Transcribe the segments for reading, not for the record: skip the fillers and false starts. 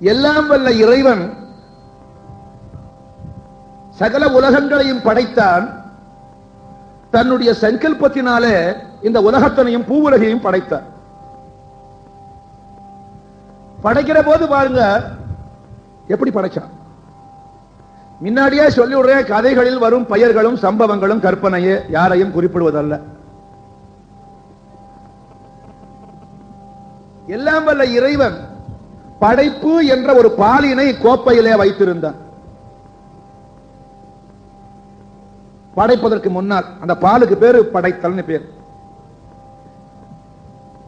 எல்லாம் வல்ல இறைவன் சகல உலகங்களையும் படைத்தான். தன்னுடைய சங்கல்பத்தினாலே இந்த உலகத்தனையும் பூவுலகையும் படைத்தார். படைக்கிற போது பாருங்க எப்படி படைச்சான். முன்னாடியே சொல்லி விடுற கதைகளில் வரும் பெயர்களும் சம்பவங்களும் கற்பனையே, யாரையும் குறிப்பிடுவதல்ல. எல்லாம் வல்ல இறைவன் படைப்பு என்ற ஒரு பாலினை கோப்பையிலே வைத்திருந்தான். படைப்பதற்கு முன்னால் அந்த பாலுக்கு பேரு படைத்தல்னு பேர்.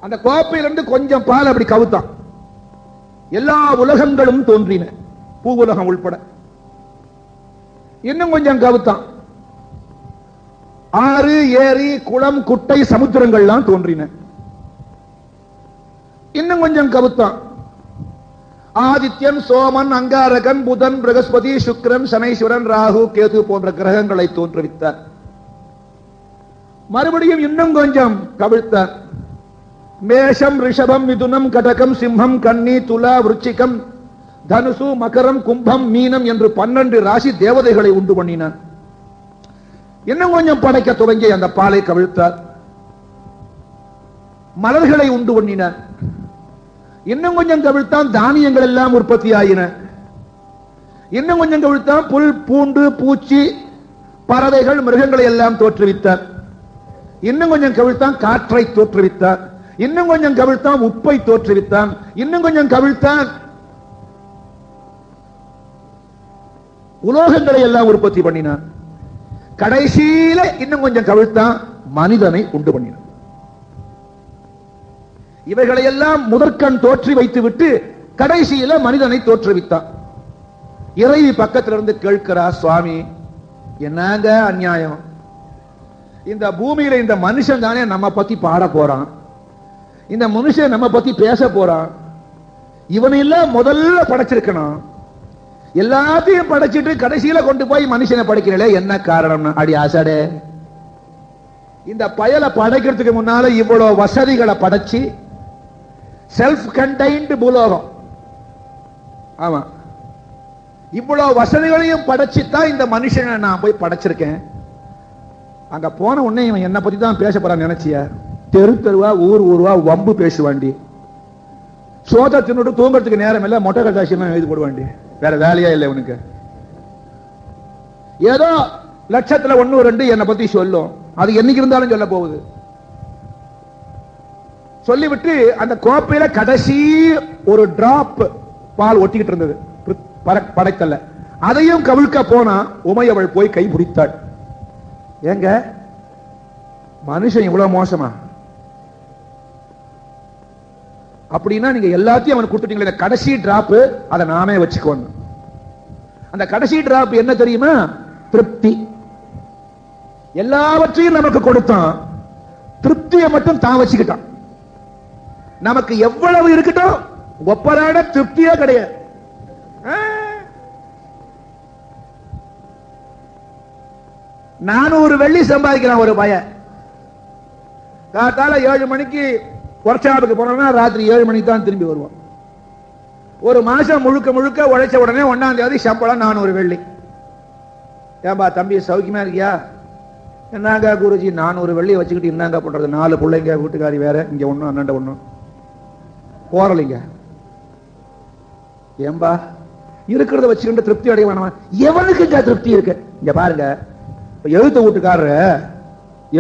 அந்த கோப்பையிலிருந்து கொஞ்சம் பால் அப்படி கவுத்தான். எல்லா உலகங்களும் தோன்றின, பூ உலகம் உள்பட. இன்னும் கொஞ்சம் கவுத்தான். ஆறு, ஏரி, குளம், குட்டை, சமுத்திரங்கள்லாம் தோன்றின. இன்னும் கொஞ்சம் கவுத்தான். ஆதித்யன், சோமன், அங்காரகன், புதன், பிரகஸ்பதி, சுக்கிரன், சனீஸ்வரன், ராகு, கேது போன்ற கிரகங்களை தோற்றுவித்தார். மறுபடியும் இன்னும் கொஞ்சம் கவிழ்த்தார். மேஷம், ரிஷபம், மிதுனம், கடகம், சிம்மம், கன்னி, துலா, விருச்சிகம், தனுசு, மகரம், கும்பம், மீனம் என்று 12 ராசி தேவதைகளை உண்டு பண்ணினான். இன்னும் கொஞ்சம் படைக்க துவங்கி அந்த பாலை கவிழ்த்தார். மலர்களை உண்டு பண்ணினான். இன்னும் கொஞ்சம் கவிழ்த்தான். தானியங்கள் எல்லாம் உற்பத்தி ஆயின. இன்னும் கொஞ்சம் கவிழ்த்தான். புல், பூண்டு, பூச்சி, பறவைகள், மிருகங்களை எல்லாம் தோற்றுவித்தார். இன்னும் கொஞ்சம் கவிழ்த்தான். காற்றை தோற்றுவித்தார். இன்னும் கொஞ்சம் கவிழ்த்தான். உப்பை தோற்றுவித்தான். இன்னும் கொஞ்சம் கவிழ்த்தான். உலோகங்களை எல்லாம் உற்பத்தி பண்ணினான். கடைசியில இன்னும் கொஞ்சம் கவிழ்த்தான். மனிதனை உண்டு பண்ணினான். இவைகளை எல்லாம் முதற்கண் தோற்றி வைத்து விட்டு கடைசியில மனிதனை தோற்றுவித்தான். இறைவி பக்கத்திலிருந்து கேட்கிறா, சுவாமி என்னங்க அநியாயம், இந்த பூமியில இந்த மனுஷன் தானே நம்ம பத்தி பாட போறான், இந்த மனுஷன் நம்ம பத்தி பேச போறான், இவனை எல்லாம் முதல்ல படைச்சிருக்கணும், எல்லாத்தையும் படைச்சிட்டு கடைசியில கொண்டு போய் மனுஷனை படைக்கிறே என்ன காரணம்? அடி ஆசடே, இந்த பயலை படைக்கிறதுக்கு முன்னால இவ்வளவு வசதிகளை படைச்சு செல்ஃப் கண்டைன்டு பூலோகம், ஆமா இவ்வளவு வசதிகளையும் படைச்சுதான் இந்த மனுஷனை நான் போய் படைச்சிருக்கேன். அங்க போன உடனே இவன் என்ன பத்தி தான் பேச போறான் நினைச்சியா? தெரு தெருவா ஊர் ஊருவா வம்பு பேசுவாண்டி, சோத தின்னுட்டு தூங்குறதுக்கு நேரம் இல்ல, மொட்டை கட்டாட்சியெல்லாம் எழுதி போடுவாண்டி, வேற வேலையா இல்லை உனக்கு. ஏதோ லட்சத்துல 1 2 என்னை பத்தி சொல்லும், அது என்னைக்கு இருந்தாலும் சொல்ல போகுது. சொல்லிவிட்டு அந்த கோப்பையில கடைசி ஒரு டிராப் பால் ஒட்டிக்கிட்டு இருந்தது படைத்தல்ல, அதையும் கவிழ்க்க போனா உமையவள் போய் கை பிடித்தாள். ஏங்க மனுஷன் இவ்வளவு மோசமா? அப்படின்னா நீங்க எல்லாத்தையும் அவனுக்கு கொடுத்துட்டீங்களே, கடைசி டிராப் அதை நாமே வச்சுக்கோங்க. அந்த கடைசி டிராப் என்ன தெரியுமா? திருப்தி. எல்லாவற்றையும் நமக்கு கொடுத்தான், திருப்தியை மட்டும் தான் வச்சுக்கிட்டான். நமக்கு எவ்வளவு இருக்கட்டும், ஒப்பராட திருப்தியே கிடையாது. 400 வெள்ளி சம்பாதிக்கிறான் ஒரு பையன். காத்தால 7 மணிக்கு ஒர்க் ஷாப்புக்கு போனோம்னா ராத்திரி 7 மணிக்கு தான் திரும்பி வருவான். ஒரு மாசம் முழுக்க முழுக்க உழைச்ச உடனே 1ஆம் தேதி சம்பளம் 400 வெள்ளி. ஏன்பா தம்பி சௌக்கியமா இருக்கியா? என்னங்க குருஜி 400 வெள்ளி வச்சுக்கிட்டு என்னங்க பண்றது? 4 பிள்ளைங்க, வீட்டுக்காரி வேற, இங்க ஒண்ணும் அண்ணாண்ட ஒண்ணும் போறலைங்க. ஏம்பா இருக்கிறத வச்சுக்கிட்டு திருப்தி அடைய வேணாமா? எவனுக்கு திருப்தி இருக்கு? இங்க பாருங்க, எழுத்த வீட்டுக்காரரு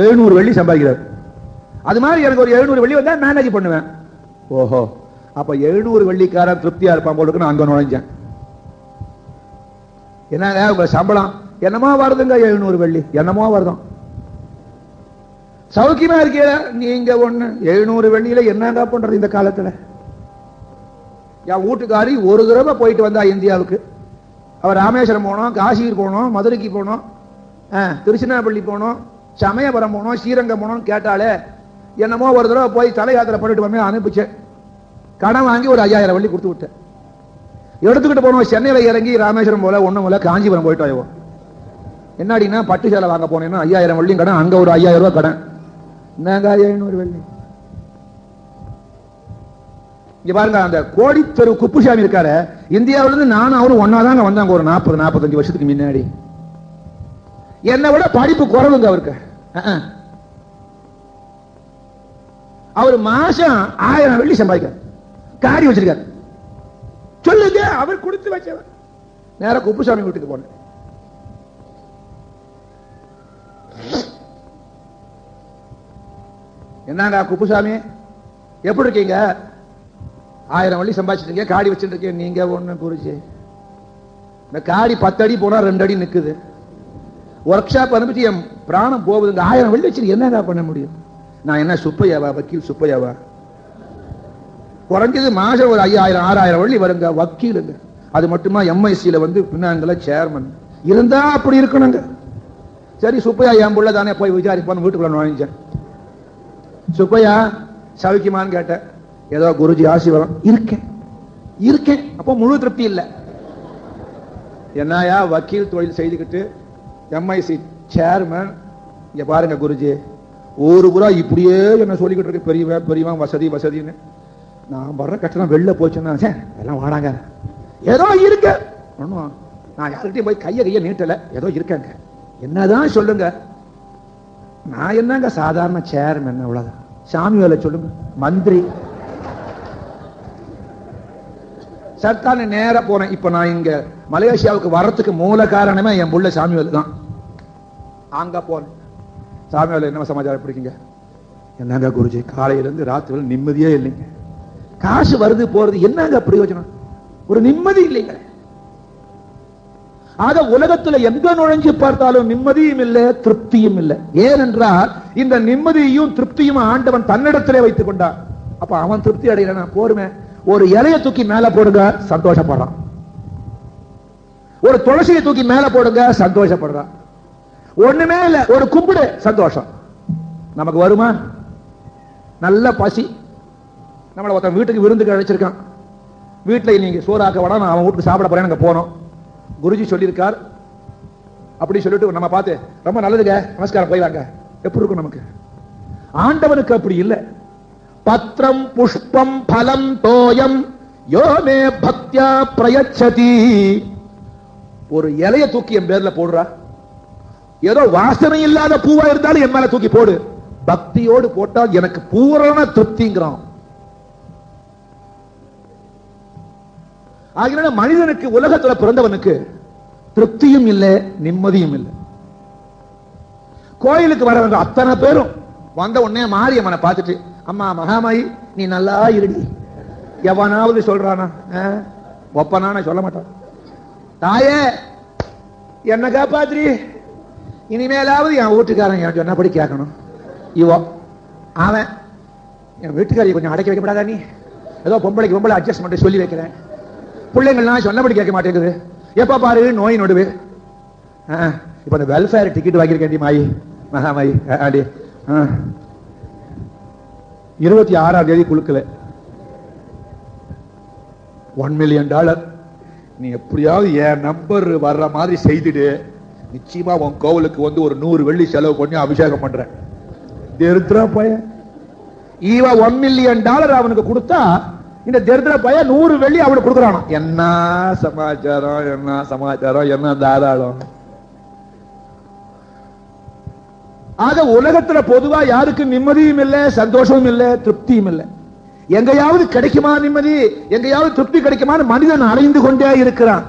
700 வெள்ளி சம்பாதிக்கிறார். அது மாதிரி எனக்கு ஒரு 700 வெள்ளி வந்தா மேனேஜ் பண்ணுவேன். ஓஹோ, அப்ப 700 வெள்ளிக்காரன் திருப்தியா இருப்பான் போல இருக்கு. நான் அங்க நுழைஞ்சேன். என்னங்க உங்க சம்பளம்? என்னமோ வருதுங்க 700 வெள்ளி, என்னமோ வருதும். சௌக்கியமா இருக்கீங்க நீங்க? ஒண்ணு 700 வெள்ளியில என்னடா பண்றது இந்த காலத்துல? என் வீட்டுக்காரி ஒரு தடவை போயிட்டு வந்தா இந்தியாவுக்கு. அவர் ராமேஸ்வரம் போனோம், காஷ்மீர் போனோம், மதுரைக்கு போனோம், திருச்சினாப்பள்ளி போனோம், சமயபுரம் போனோம், ஸ்ரீரங்கம் போனோம். கேட்டாலே என்னமோ ஒரு தடவை போய் தலை யாத்திரை பண்ணிட்டு வந்து அனுப்பிச்சேன். கடன் வாங்கி ஒரு 5000 வெள்ளி கொடுத்து விட்டேன். எடுத்துக்கிட்டு போனோம். சென்னையில இறங்கி ராமேஸ்வரம் போல ஒண்ணும் போல காஞ்சிபுரம் போயிட்டு ஆயிடுவோம். என்னடினா பட்டு சேலை வாங்க போனேன்னா 5000 வெள்ளியும் கடன், அங்க ஒரு 5000 ரூபாய் கடன். என்னங்க 700 வெள்ளி? இங்க பாருங்க, அந்த கோடித்தெரு குப்புசாமி இருக்காரு, இந்தியாவில இருந்து நானும் அவரும் ஒன்னாதாங்க வந்தாங்க ஒரு 40-45 வருஷத்துக்கு முன்னாடி. என்னை விட படிப்பு குறைவுங்க அவருக்கு. அவர் மாசம் 1000 வெள்ளி சம்பாதிக்கார், காடி வச்சிருக்காரு. சொல்லுங்க, அவர் கொடுத்து வச்சவர். நேர குப்புசாமி வீட்டுக்கு போனேன். என்னங்க குப்புசாமி, எப்படி இருக்கீங்க? 1000 வெள்ளி சம்பாதிச்சிருக்கீங்க, காடி வச்சுட்டு இருக்கீங்க. நீங்க ஒண்ணு குறிச்சு, இந்த காடி 10 அடி போனா 2 அடி நிக்குது. ஒர்க் ஷாப் அனுப்பிச்சு என் பிராணம் போகுதுங்க. 1000 வெள்ளி வச்சு என்னங்க பண்ண முடியும்? நான் என்ன சுப்பையாவா, வக்கீல் சுப்பையாவா? குறைஞ்சது மாசம் ஒரு 5000-6000 வெள்ளி வருங்க. வக்கீலுங்க. அது மட்டுமா, எம்ஐசியில வந்து பின்னாங்கல சேர்மன் இருந்தா அப்படி இருக்கணுங்க. சரி சுப்பையா என் புள்ள தானே, போய் விசாரிப்பான்னு வீட்டுக்குள்ள நுழைஞ்சேன். சுப்பையா சவிக்குமான்னு கேட்டேன். ஏதோ குருஜி ஆசீர்வாதம். இருக்கேன். அப்போ முழு திருப்தி இல்லை. என்னையா வக்கீல் தொழில் செய்துக்கிட்டு எம்ஐசி சேர்மன், இங்க பாருங்க குருஜி, ஒரு புறா இப்படியே என்ன சொல்லிக்கிட்டு இருக்கு, பெரியவன் வசதின்னு. நான் வர்ற கட்டணம் வெளில போச்சுன்னா எல்லாம் வாடாங்க, ஏதோ இருக்க. நான் யாருக்கிட்டையும் போய் கையை நீட்டல, ஏதோ இருக்காங்க. என்னதான் சொல்லுங்க, நான் என்னங்க சாதாரண சேர்மன், அவ்வளவுதான். சாமி வேலை சொல்லுங்க, மந்திரி. சர்க்கார் நேர போனேன். இப்ப நான் இங்க மலேசியாவுக்கு வர்றதுக்கு மூல காரணமே என் புள்ள சாமி வேலை தான். அங்க போனேன். சாமி வேலை என்ன சமாச்சாரம் பிடிக்குங்க? என்னங்க குருஜி, காலையில இருந்து ராத்திரி நிம்மதியே இல்லைங்க. காசு வருது போறது, என்னங்க பிரயோஜனம்? ஒரு நிம்மதி இல்லைங்க. ஆக உலகத்துல எங்க நுழைஞ்சு பார்த்தாலும் நிம்மதியும் இல்லை, திருப்தியும் இல்லை. ஏனென்றால் இந்த நிம்மதியும் திருப்தியும் ஆண்டவன் தன்னிடத்திலே வைத்துக் கொண்டான். அப்ப அவன் திருப்தி அடையல. போருமே, ஒரு இலையை தூக்கி மேல போடுங்க, சந்தோஷப்படுறான். ஒரு துளசியை தூக்கி மேல போடுங்க, சந்தோஷப்படுறான். ஒண்ணுமே இல்ல, ஒரு கும்பிடு, சந்தோஷம். நமக்கு வருமா? நல்ல பசி, நம்மளை ஒருத்தன் வீட்டுக்கு விருந்துக்கு அழைச்சிருக்கான். வீட்டுல நீங்க சோறாக்க வடா, நான் அவன் வீட்டுக்கு சாப்பிட போறேன். நாங்க போனோம். குருஜி சொல்லியிருக்கார் அப்படி சொல்லிட்டு நம்ம பார்த்து, ரொம்ப நல்லதுங்க, நமஸ்காரம், போயிவாங்க. எப்படி இருக்கும் நமக்கு? ஆண்டவனுக்கு அப்படி இல்லை. பத்ரம் புஷ்பம் பலம் தோயம் யோமே பக்தியா பிரயச்சதி. ஒரு இலைய தூக்கி என் பேர்ல போடுறா, ஏதோ வாசனை இல்லாத பூவா இருந்தாலும் என் மேல தூக்கி போடு, பக்தியோடு போட்டால் எனக்கு பூரண திருப்திங்கிறான். ஆகிய மனிதனுக்கு, உலகத்துல பிறந்தவனுக்கு திருப்தியும் இல்லை, நிம்மதியும் இல்லை. கோயிலுக்கு வரவங்க அத்தனை பேரும் வந்த உடனே மாரியம்மனை பார்த்துட்டு, அம்மா மகாமாயி நீ நல்லா இருடி, எவனாவது சொல்றானா? ஒப்பனான சொல்ல மாட்டான். தாயே என்ன காப்பாத்திரி, இனிமேலாவது என் வீட்டுக்காரன் என் சொன்னபடி கேட்கணும். இவோ அவன் என் வீட்டுக்காரி கொஞ்சம் அடக்கி வைக்கப்படாதா, நீ ஏதோ பொம்பளைக்கு பொம்பளை அட்ஜஸ்ட்மெண்ட் சொல்லி வைக்கிறேன், பிள்ளைங்கள்லாம் சொன்னபடி கேட்க மாட்டேங்குது, எப்ப பாரு நோய் நொடுவு. இப்ப இந்த வெல்ஃபேர் டிக்கெட் வாங்கியிருக்கேன் மாயி, மகாமாயி. 26ஆம் தேதி குழுக்கல $1 மில்லியன். நீ எப்படியாவது என் நம்பர் வர்ற மாதிரி செய்துடு, நிச்சயமா உன் கோவிலுக்கு வந்து ஒரு 100 வெள்ளி செலவு பண்ணி அபிஷேகம் பண்றேன். தரித்திர பய இவன் $1 மில்லியன் அவனுக்கு கொடுத்தா, இந்த தரித்திர பய 100 வெள்ளி அவனுக்கு கொடுக்குறானோ. என்ன சமாச்சாரம், என்ன சமாச்சாரம், என்ன தாராளம். ஆக உலகத்துல பொதுவா யாருக்கும் நிம்மதியும் இல்லை, சந்தோஷமும் இல்லை, திருப்தியும் இல்லை. எங்கேயாவது கிடைக்குமா நிம்மதி, எங்கேயாவது திருப்தி கிடைக்குமான்னு மனிதன் அலைந்து கொண்டே இருக்கிறான்.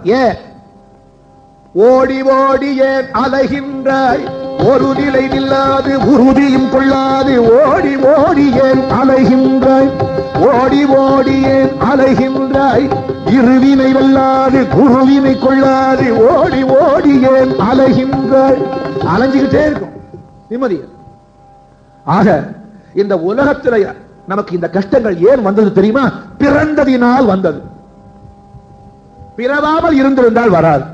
ஓடி ஓடி ஏன் அலைகின்றாய், ஒரு நிலை நில்லாது உறுதியும் கொள்ளாது. ஓடி ஓடி ஏன் அலைகின்றாய், ஓடி ஓடி ஏன் அலைகின்றாய், இருவினை வெல்லாது குருவினை கொள்ளாது. ஓடி ஓடி ஏன் அலைகின்றாய், அலைஞ்சுக்கிட்டே இருக்கும் நிம்மதி. ஆக இந்த உலகத்தில் நமக்கு இந்த கஷ்டங்கள் ஏன் வந்தது தெரியுமா? பிறந்ததினால் வந்தது. பிறவாமல் இருந்திருந்தால் வராது.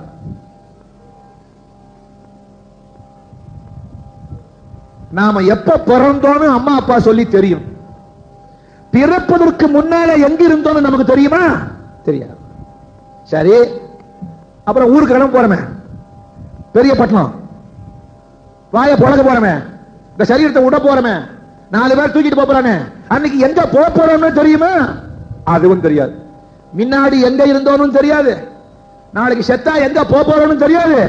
நாம எப்ப பிறந்தோன்னு அம்மா அப்பா சொல்லி தெரியும். பிறப்பதற்கு முன்னால எங்க இருந்தோன்னு நமக்கு தெரியுமா? தெரியாது. சரி, அப்புறம் ஊருக்கு கிளம்ப போறமே, பெரிய பட்டணம், வாய பொழக்க போறமே, இந்த சரீரத்தை விட போறமே, 4 பேர் தூக்கிட்டு போறானே, அன்னைக்கு எங்க போறோம்னு தெரியுமா? அதுவும் தெரியாது. முன்னாடி எங்க இருந்தோனும் தெரியாது, நாளைக்கு செத்தா எங்க போறோம்னு தெரியாது.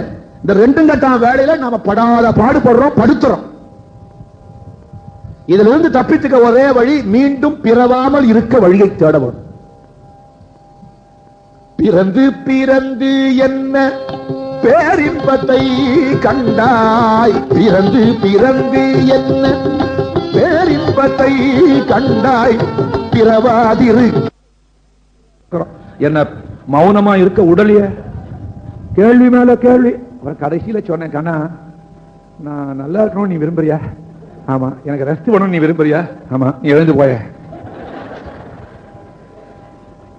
இந்த ரெண்டும் கட்டான வேலையில நாம படாத பாடுபடுறோம், படுத்துறோம். இதுல இருந்து தப்பித்துக்க ஒரே வழி, மீண்டும் பிறவாமல் இருக்க வழியை தேடவும். பிறந்து பிறந்து என்ன பேரின்பத்தை கண்டாய், பிறந்து பிறந்து என்ன பேரின்பத்தை கண்டாய், பிறவாதிரு. என்ன மௌனமா இருக்க உடலிய கேள்வி மேல கேள்வி. கடைசியில சொன்னேன், கண்ணா நான் நல்லா இருக்கணும் நீ விரும்புறியா? ஆமா. எனக்கு ரெஸ்ட் பண்ணணும் நீ விரும்புறியா? ஆமா. நீ எழுந்து போய.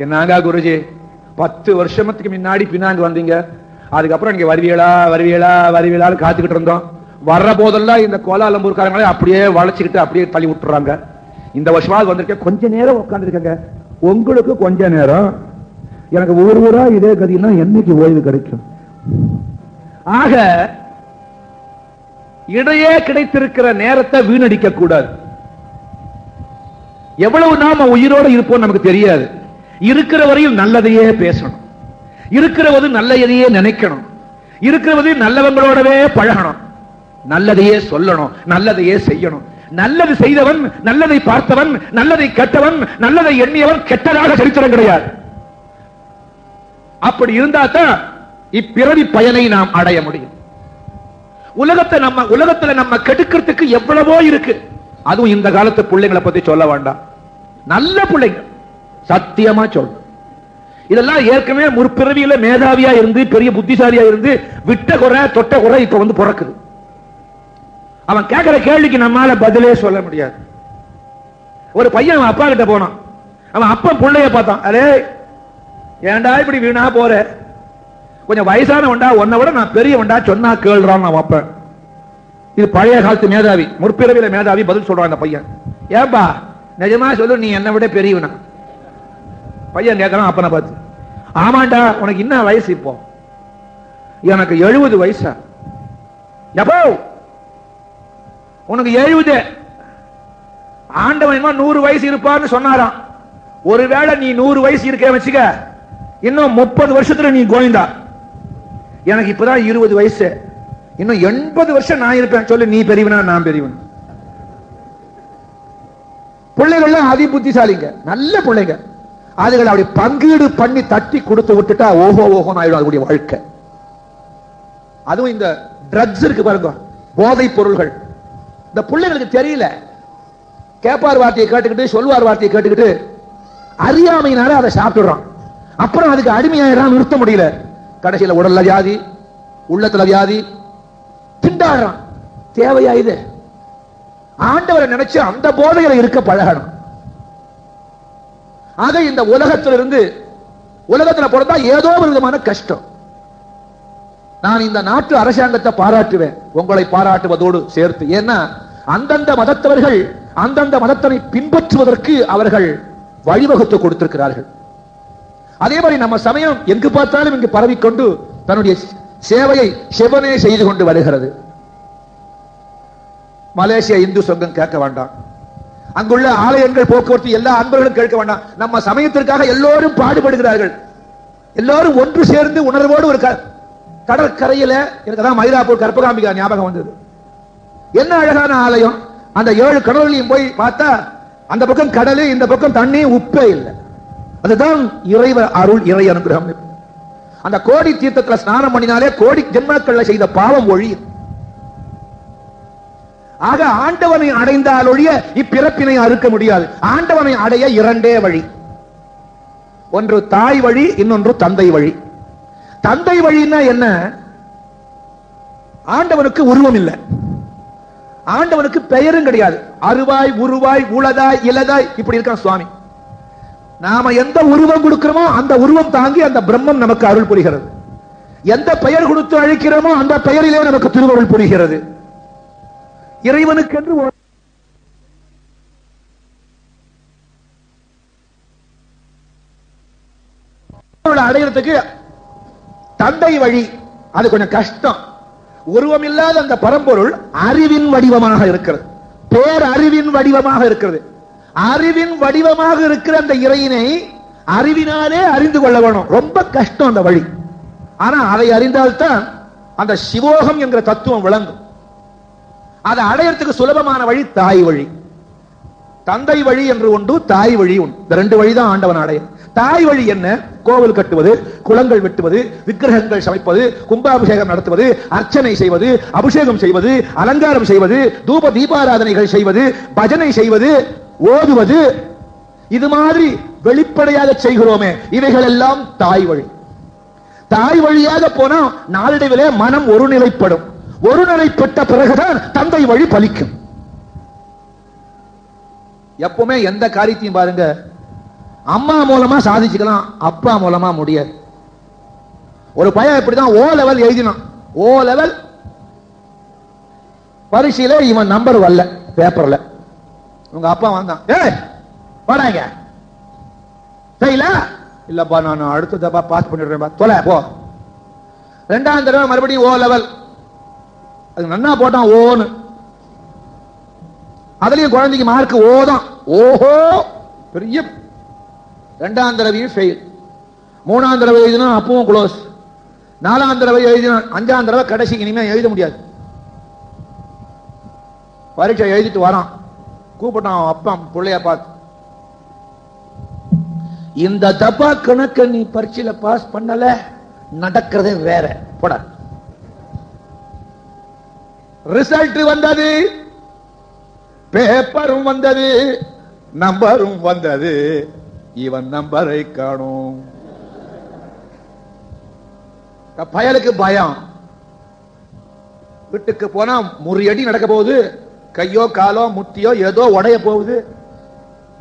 என்னங்க குருஜி 10 வருஷத்துக்கு முன்னாடி பின்னாங்க வந்தீங்க, அதுக்கப்புறம் நீங்க வருவீங்களா வருவீங்களா வருவீங்களான்னு காத்துக்கிட்டு இருந்தோம். வர்ற போதெல்லாம் இந்த கோலாலம்பூர்காரங்களே அப்படியே வளைச்சுக்கிட்டு அப்படியே தள்ளி விட்டுறாங்க. இந்த வருஷமாவது வந்திருக்க, கொஞ்ச நேரம் உட்காந்துருக்கங்க. உங்களுக்கு கொஞ்ச நேரம், எனக்கு ஒரு ஊரா இதே கதினா என்னைக்கு ஓய்வு கிடைக்கும்? ஆக இடையே கிடைத்திருக்கிற நேரத்தை வீணடிக்க கூடாது. எவ்வளவு நாம உயிரோடு இருப்போம் நமக்கு தெரியாது. இருக்கிற வரையில் நல்லதையே பேசணும், இருக்கிறவது நல்லதையே நினைக்கணும், இருக்கிறவது நல்லவங்களோடவே பழகணும், நல்லதையே சொல்லணும், நல்லதையே செய்யணும். நல்லது செய்தவன், நல்லதை பார்த்தவன், நல்லதை கெட்டவன், நல்லதை எண்ணியவன் கெட்டதாக சரித்திரம் கிடையாது. அப்படி இருந்தா தான் இப்பிறவி பயனை நாம் அடைய முடியும். உலகத்துல நம்ம கெடுக்கிறதுக்கு எவ்வளவோ இருக்கு. அதுவும் இந்த காலத்து பிள்ளைங்களை பத்தி சொல்ல வேண்டாம். நல்ல பிள்ளைங்க சத்தியமா சொல்ல, இதெல்லாம் ஏற்கனவே முற்பிறவியில மேதாவியா இருந்து பெரிய புத்திசாலியா இருந்து விட்ட குறை தொட்ட குறை இப்ப வந்து பிறக்குது. அவன் கேட்கிற கேள்விக்கு நம்மால பதிலே சொல்ல முடியாது. ஒரு பையன் அவன் அப்பா கிட்ட போனான். அவன் அப்பா பிள்ளைய பார்த்தான், அரே ஏண்டா இப்படி வீணா போற, கொஞ்சம் வயசானவன்டா, உன்னை விட நான் பெரியவன்டா, சொன்னா கேள்றான் அவன் அப்ப. இது பழைய காலத்து மேதாவி, முற்பிறவியில மேதாவி பதில் சொல்றான் அந்த பையன். ஏன்பா நிஜமா சொல்லு, நீ என்னை விட பெரியவனா? பையன் கேட்கறான் அப்பனை பார்த்து. ஆமாண்டா, உனக்கு என்ன வயசு? இப்போ எனக்கு 70 வயசா? எப்போ உனக்கு 70? ஆண்டவன் 100 வயசு இருப்பான்னு சொன்னாராம். ஒருவேளை நீ 100 வயசு இருக்க வச்சுக்க, இன்னும் 30 வருஷத்துல நீ கோவிந்தா. எனக்கு இப்பதான் 20 வயசு, இன்னும் 80 வருஷம் நான் இருப்பேன். சொல்லு, நீ பெரியவனா நான் பெரியவன்? பிள்ளைகள்லாம் அதி புத்திசாலிங்க, நல்ல பிள்ளைங்க. அதுகளை அப்படி பங்கீடு பண்ணி தட்டி கொடுத்து விட்டுட்டா ஓஹோ ஓஹோன்னு ஆயிடும் அதுடைய வாழ்க்கை. அதுவும் இந்த ட்ரக்ஸ் இருக்கு பாருங்க, போதை பொருள்கள். இந்த பிள்ளைகளுக்கு தெரியல, கேப்பார் வார்த்தையை கேட்டுக்கிட்டு சொல்வார் வார்த்தையை கேட்டுக்கிட்டு அறியாமையினால அதை சாப்பிடுறான். அப்புறம் அதுக்கு அடிமையாயிரம் நிறுத்த முடியல. கடைசியில உடல்ல வியாதி, உள்ளத்துல வியாதி, திண்டாடுறான். தேவையா இது? ஆண்டவரை நினைச்சு அந்த போதையில இருக்க பழகணும். ஆக இந்த உலகத்திலிருந்து, உலகத்தில் பிறந்தா ஏதோ ஒரு விதமான கஷ்டம். நான் இந்த நாட்டு அரசாங்கத்தை பாராட்டுவேன், உங்களை பாராட்டுவதோடு சேர்த்து. ஏன்னா அந்தந்த மதத்தவர்கள் அந்தந்த மதத்தினை பின்பற்றுவதற்கு அவர்கள் வழிவகுத்து கொடுத்திருக்கிறார்கள். அதே மாதிரி நம்ம சமயம் எங்கு பார்த்தாலும் இங்கு பரவிக்கொண்டு தன்னுடைய சேவையை செவனே செய்து கொண்டு வருகிறது. மலேசியா இந்து சங்கம் கேட்க வேண்டாம், அங்குள்ள ஆலயங்கள் போக்குவரத்து எல்லா அன்பர்களும் கேட்க வேண்டாம். நம்ம சமயத்திற்காக எல்லோரும் பாடுபடுகிறார்கள். எல்லோரும் ஒன்று சேர்ந்து உணர்வோடு ஒரு கடற்கரையில, எனக்கு தான் மயிலாப்பூர் கற்பகாம்பிகா ஞாபகம் வந்தது. என்ன அழகான ஆலயம். அந்த 7 கடவுளையும் போய் பார்த்தா அந்த பக்கம் கடலு, இந்த பக்கம் தண்ணி, உப்பே இல்லை. அதுதான் இறைவ அருள், இறை அனுகிரகம். அந்த கோடி தீர்த்தத்தில் ஸ்நானம் பண்ணினாலே கோடி ஜென்மக்கள்ல செய்த பாவம் ஒழியும். ஆக ஆண்டவனை அடைந்தால் ஒழிய இப்பிறப்பினை அறுக்க முடியாது. ஆண்டவனை அடைய 2 வழி, ஒன்று தாய் வழி, இன்னொன்று தந்தை வழி. தந்தை வழின்னா என்ன? ஆண்டவனுக்கு உருவம் இல்லை, ஆண்டவனுக்கு பெயரும் கிடையாது. அருவாய், உருவாய், உளதாய், இலதாய் இப்படி இருக்கான் சுவாமி. நாம எந்த உருவம் கொடுக்கிறோமோ அந்த உருவம் தாங்கி அந்த பிரம்மம் நமக்கு அருள் புரிகிறது. எந்த பெயர் கொடுத்து அழைக்கிறோமோ அந்த பெயரிலே நமக்கு திருவருள் புரிகிறது. இறைவனுக்கென்று அடையிறதுக்கு தந்தை வழி, அது கொஞ்சம் கஷ்டம். உருவம் இல்லாத அந்த பரம்பொருள் அறிவின் வடிவமாக இருக்கிறது, பேர் அறிவின் வடிவமாக இருக்கிறது. அறிவின் வடிவமாக இருக்கிற அந்த இறையினை அறிவினாலே அறிந்து கொள்ள வேணும். ரொம்ப கஷ்டம் அந்த வழி. ஆனா அதை அறிந்தால்தான் அந்த சிவோகம் என்கிற தத்துவம் விளங்கும். அதை அடையறதுக்கு சுலபமான வழி தாய் வழி. தந்தை வழி என்று உண்டு, தாய் வழி உண்டு. இந்த ரெண்டு வழிதான் ஆண்டவன் அடைய. தாய் வழி என்ன? கோவில் கட்டுவது, குளங்கள் வெட்டுவது, விக்கிரகங்கள் சமைப்பது, கும்பாபிஷேகம் நடத்துவது, அர்ச்சனை செய்வது, அபிஷேகம் செய்வது, அலங்காரம் செய்வது, தூப தீபாராதனைகள் செய்வது, பஜனை செய்வது, ஓதுவது, இது மாதிரி வெளிப்படையாக செய்கிறோமே, இவைகள் எல்லாம் தாய் வழி. தாய் வழியாக போனா நாளடைவிலே மனம் ஒருநிலைப்படும். ஒருநிலைப்பட்ட பிறகுதான் தந்தை வழி பலிக்கும். எப்பவுமே எந்த காரியத்தையும் பாருங்க, அம்மா மூலமா சாதிச்சுக்கலாம், அப்பா மூலமா முடியாது. ஒரு பையன் இப்படிதான் ஓ லெவல் எழுதினான். ஓ லெவல் பரீட்சையில இவன் நம்பர் வரல பேப்பர்ல. உங்க அப்பா வந்தான், ஏய் வாடாங்க, சரிங்களா? இல்லப்பா நான் அடுத்த தப்பா பாஸ் பண்ணிடுறேன், தொலை போ. ரெண்டாம் தடவை மறுபடியும் ஓ லெவல், அது நன்னா போட்டான் ஓன்னு. அதுலயும் குழந்தைக்கு மார்க் ஓ தான். ஓஹோ பெரிய. ரெண்டாம் தடவையும் ஃபெயில். மூணாம் தடவை எழுதினா அப்பவும் க்ளோஸ். நாலாம் தடவை எழுதினா, அஞ்சாம் தடவை கடைசி இனிமே எழுத முடியாது. பரீட்சை எழுதிட்டு வரான், கூப்பிட்டான் அப்பா பிள்ளைய பார்த்து, இந்த தப்பா கணக்க நீ பரீட்சையில பாஸ் பண்ணல, நடக்கிறதே வேற போட. ரிசல்ட் வந்தது, பேப்பரும் வந்தது, நம்பரும் வந்தது, இவன் நம்பரை காணும். பயலுக்கு பயம். வீட்டுக்கு போனா முறியடி நடக்க போகுது, கையோ காலோ முட்டியோ ஏதோ உடைய போகுது.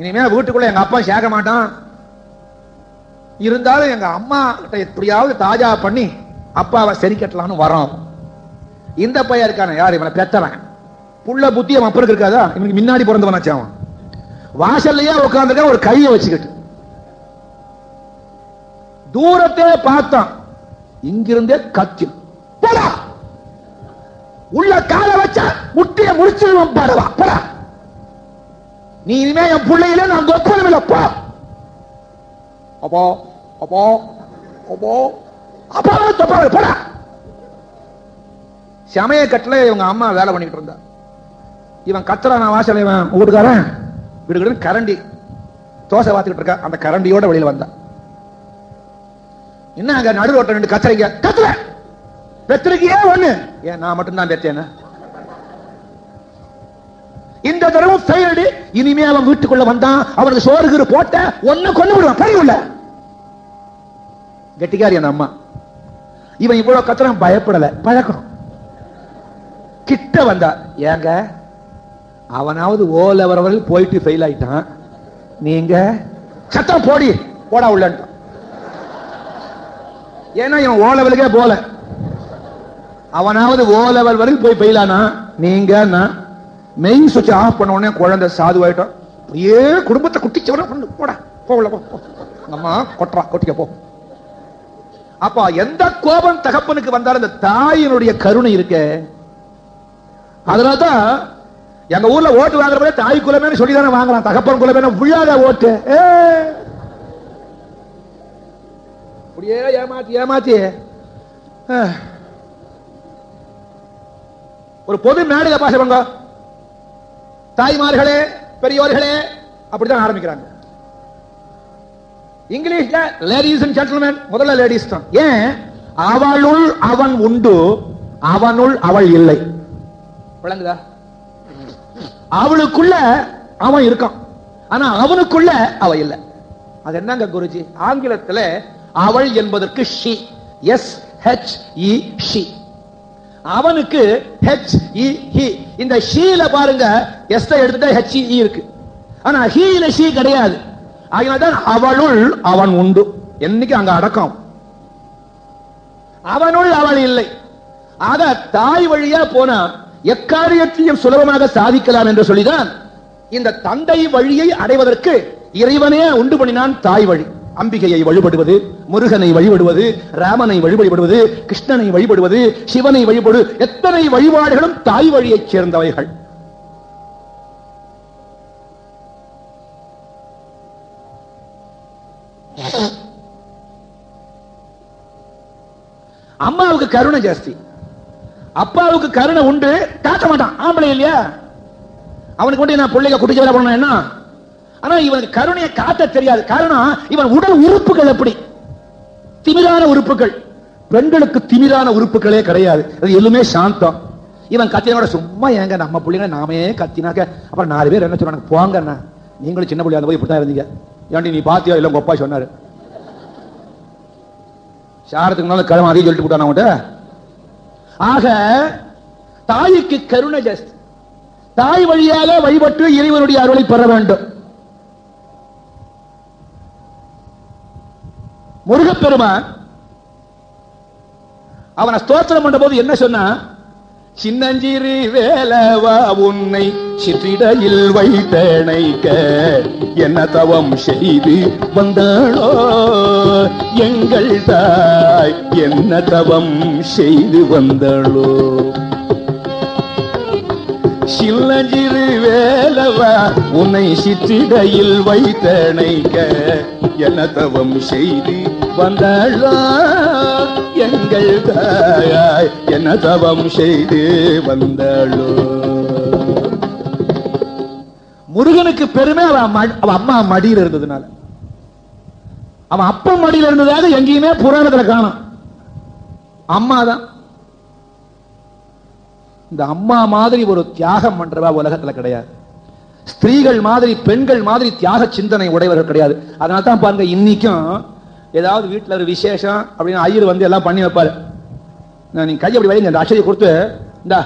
இனிமே வீட்டுக்குள்ள எங்க அப்பா சேர்க்க மாட்டான். இருந்தாலும் எங்க அம்மா கிட்ட எப்படியாவது தாஜா பண்ணி அப்பாவை சரி கட்டலான்னு வரோம். இந்த பையன் இருக்கான யார், இவனை பெத்தவன். புள்ள புத்தி அவன் அப்புறம் இருக்காதா, இவனுக்கு முன்னாடி பிறந்தவனாச்சு. அவன் வாசல்லையே உட்கார்ந்துக்க, ஒரு கையை வச்சுக்கிட்டு தூரத்தே பார்த்தான். இங்கிருந்தே கத்தி போடா, உள்ள கால வச்சா முட்டிய முடிச்சிருவான் பாடுவா போடா. நீ இனிமே என் பிள்ளையில நான் தொப்பனம் இல்லை போ. அப்போ அப்போ அப்போ அப்போ தொப்ப போடா. சமய கட்டில இவங்க அம்மா வேலை பண்ணிட்டு இருந்தா. இவன் கத்துறான் வாசல், இவன் வீட்டுக்காரன் வீடு கரண்டி தோசை வாத்துக்கிட்டு இருக்கா. அந்த கரண்டியோட வெளியில வந்தா. என்ன அங்க நடு ரோட்ட ரெண்டு கத்துறீங்க, கத்துற பெத்திருக்கியே ஒண்ணு, ஏன் நான் மட்டும்தான் பெத்தேன? இந்த தடவை ஃபெயில்டு. இனிமே அவன் வீட்டுக்குள்ள வந்தான், அவனுக்கு சோறுகிற போட்ட ஒன்ன கொண்டு விடுவான். தெரியல, கெட்டிக்காரி அந்த அம்மா. இவன் இவ்வளவு கத்துறான், பயப்படல, பழக்கம். கிட்ட வந்தா, ஏங்க அவனாவது ஓ லெவல் போயிட்டு ஃபெயில் ஆயிட்டான், நீங்க சத்தம் போடி போடா உள்ளன்ட்டான். ஏன்னா இவன் ஓ லெவலுக்கே போல, அவனாவது ஓ லெவல் வரையில் போய் ஃபெயில் ஆனா, நீங்க மெயின் சுவிட்ச் ஆஃப் பண்ண உடனே குழந்தை சாதுவாயிட்டோம். அப்படியே குடும்பத்தை குட்டிச்சவர போடா போகல போ. அம்மா கொட்டுறா, கொட்டிக்க போ. அப்ப எந்த கோபம் தகப்பனுக்கு வந்தாலும் இந்த தாயினுடைய கருணை இருக்க. அதனால்தான் எங்க ஊர்ல ஓட்டு வாங்குற தாய் குலமே சொல்லிதானே வாங்கலாம், தகப்பன் குலமே விழாத ஓட்டு. அப்படியே ஏமாத்தி ஏமாத்தி ஒரு பொது மேடையில பாசவங்க தாய்மார்களே பெரியோர்களே அப்படித்தான் ஆரம்பிக்கிறாங்க. இங்கிலீஷ்ல லேடிஸ் அண்ட் ஜென்டில்மேன், முதல்ல லேடிஸ் தான். ஏன்? அவளுள் அவன் உண்டு, அவனுள் அவள் இல்லை. விளங்குதா? அவளுக்குள்ள அவன் இருக்கான், ஆனா அவனுக்குள்ள அவ இல்லை. அது என்னங்க குருஜி? ஆங்கிலத்துல அவள் என்பதற்கு she, S H E she. அவனுக்கு ஹெச் இ ஹி. இந்த ஷீல பாருங்க, எஸ் எடுத்துட்டா ஹெச் இ இருக்கு, ஆனா ஹீல ஷி கிடையாது. அதனால்தான் அவளுள் அவன் உண்டு. என்னைக்கு அங்க அடக்கம். அவனுள் அவள் இல்லை. ஆக தாய் வழியா போனா எக்காரியத்தையும் சுலபமாக சாதிக்கலாம் என்று சொல்லிதான் இந்த தந்தை வழியை அடைவதற்கு இறைவனே உண்டு பண்ணினான் தாய் வழி. அம்பிகையை வழிபடுவது, முருகனை வழிபடுவது, ராமனை வழிபடுவது, கிருஷ்ணனை வழிபடுவது, சிவனை வழிபடு, எத்தனை வழிபாடுகளும் தாய் வழியைச் சேர்ந்தவைகள். அம்மாவுக்கு கருணை ஜாஸ்தி, அப்பாவுக்கு கருணை உண்டு, காட்ட மாட்டான். ஆம்பளை இல்லையா, அவனுக்கு கொண்டு நான் பிள்ளைங்க குடிச்சு வேலை பண்ணணும் என்ன. ஆனா இவனுக்கு கருணையை காட்ட தெரியாது. காரணம், இவன் உடல் உறுப்புகள் எப்படி திமிரான உறுப்புகள். பெண்களுக்கு திமிரான உறுப்புகளே கிடையாது, அது எதுவுமே சாந்தம். இவன் கத்தினோட சும்மா ஏங்க நம்ம பிள்ளைங்க நாமே கத்தினாக்க அப்புறம் 4 பேர் என்ன சொன்னாங்க, போங்க நீங்களும் சின்ன பிள்ளையா போய் இப்படித்தான் இருந்தீங்க, ஏன்டி நீ பாத்தியா இல்ல உங்க அப்பா சொன்னாரு. சாரத்துக்கு முன்னால கிழமை அதையும் சொல்லிட்டு போட்டான் அவன்கிட்ட. ஆக தாய்க்கு கருணை ஜாஸ்தி. தாய் வழியாக வழிபட்டு இறைவனுடைய அருளை பெற வேண்டும். முருகப்பெருமான் அவனை ஸ்தோத்திரம் பண்ற போது என்ன சொன்னா, சின்னஞ்சிறு வேலவா உன்னை சிற்றிடையில் வைத்தணைக்க என்ன தவம் செய்து வந்தாளோ எங்கள் தாய், என்ன தவம் செய்து வந்தாளோ. சின்னஞ்சிறு வேலவா உன்னை சிற்றிடையில் வைத்தணைக்க என்ன தவம் செய்து வந்தாளோ எங்கள் தாயாய், என்ன தவம் செய்து வந்தாளோ. முருகனுக்கு பெருமை அவன் அம்மா மடியில் இருந்ததுனால. அவன் அப்பா மடியில் இருந்ததாக எங்கேயுமே புராணத்துல காணோம். அம்மா தான். இந்த அம்மா மாதிரி ஒரு தியாகம் பண்றவா உலகத்துல கிடையாது. ஸ்திரீகள் மாதிரி பெண்கள் மாதிரி தியாக சிந்தனை உடையவர்கள் கிடையாது. அதனால தான் பாருங்க, இன்னைக்கும் ஏதாவது வீட்டில் ஒரு விசேஷம் அப்படின்னு ஐயர் வந்து எல்லாம் பண்ணி வைப்பாரு. நீங்க கையை அப்படி வைங்க, இந்த அக்ஷயை கொடுத்து இந்தா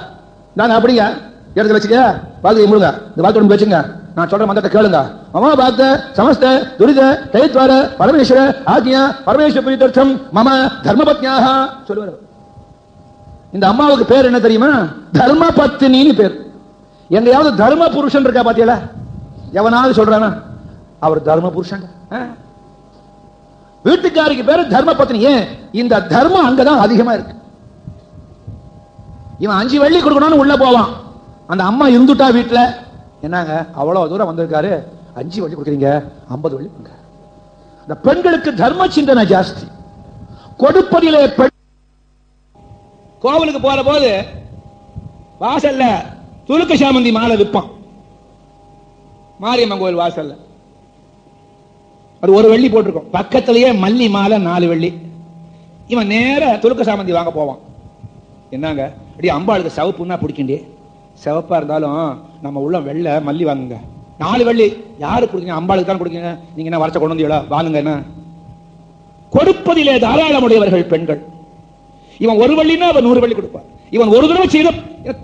நான் அப்படிங்க இடத்துல வச்சுக்க, வாழ்க்கை முழுங்க, இந்த வாழ்க்கை வச்சுங்க, நான் சொல்ற மந்திரத்தை கேளுங்க. மம பாக்த சமஸ்த துரித தைத்வார பரமேஸ்வர ஆக்ஞா பரமேஸ்வர பிரீத்தர்த்தம் மம தர்மபத்னியாக சொல்லுவார். இந்த அம்மாவுக்கு பேர் என்ன தெரியுமா? தர்ம பத்னின்னு பேர். எங்கயாவது தர்ம புருஷன் இருக்கா பாத்தியல? எவனாவது சொல்றானா அவர் தர்ம புருஷன்? வீட்டுக்காரிக்கு பேரு தர்ம பத்னி. ஏன்? இந்த தர்மம் அங்கதான் அதிகமா இருக்கு. இவன் 5 வெள்ளி கொடுக்கணும்னு உள்ள போவான். அந்த அம்மா இருந்துட்டா வீட்டுல, என்னங்க அவ்வளவு தூரம் வந்திருக்காரு, 5 வெள்ளி கொடுக்குறீங்க, 50 வெள்ளி கொடுங்க. இந்த பெண்களுக்கு தர்ம சிந்தனை ஜாஸ்தி. கொடுப்பதிலே பெண். கோவிலுக்கு போற போது வாசல்ல துலுக்க சாமந்தி மாலை விற்பான். மாரியம்மன் கோவில் வாசல்ல அது 1 வெள்ளி போட்டிருக்கும். பக்கத்திலேயே மல்லி மாலை 4 வெள்ளி. இவன் நேர துலுக்க சாமந்தி வாங்க போவான். என்னங்க அடி அம்பாளுக்கு சிவப்புன்னா பிடிக்கண்டி, சிவப்பா இருந்தாலும் நம்ம உள்ள வெள்ளை மல்லி வாங்குங்க, 4 வெள்ளி. யாரு கொடுக்கீங்க? அம்பாளுக்கு தான் கொடுக்கீங்க. நீங்க என்ன வரச்ச கொண்டு வந்தீங்களா? வாங்குங்க. என்ன கொடுப்பதிலே தாராளமுடையவர்கள் பெண்கள். இவன் 1 வெள்ளினா அவன் 100 வெள்ளி கொடுப்பான். இவன் ஒரு தடவை செய்த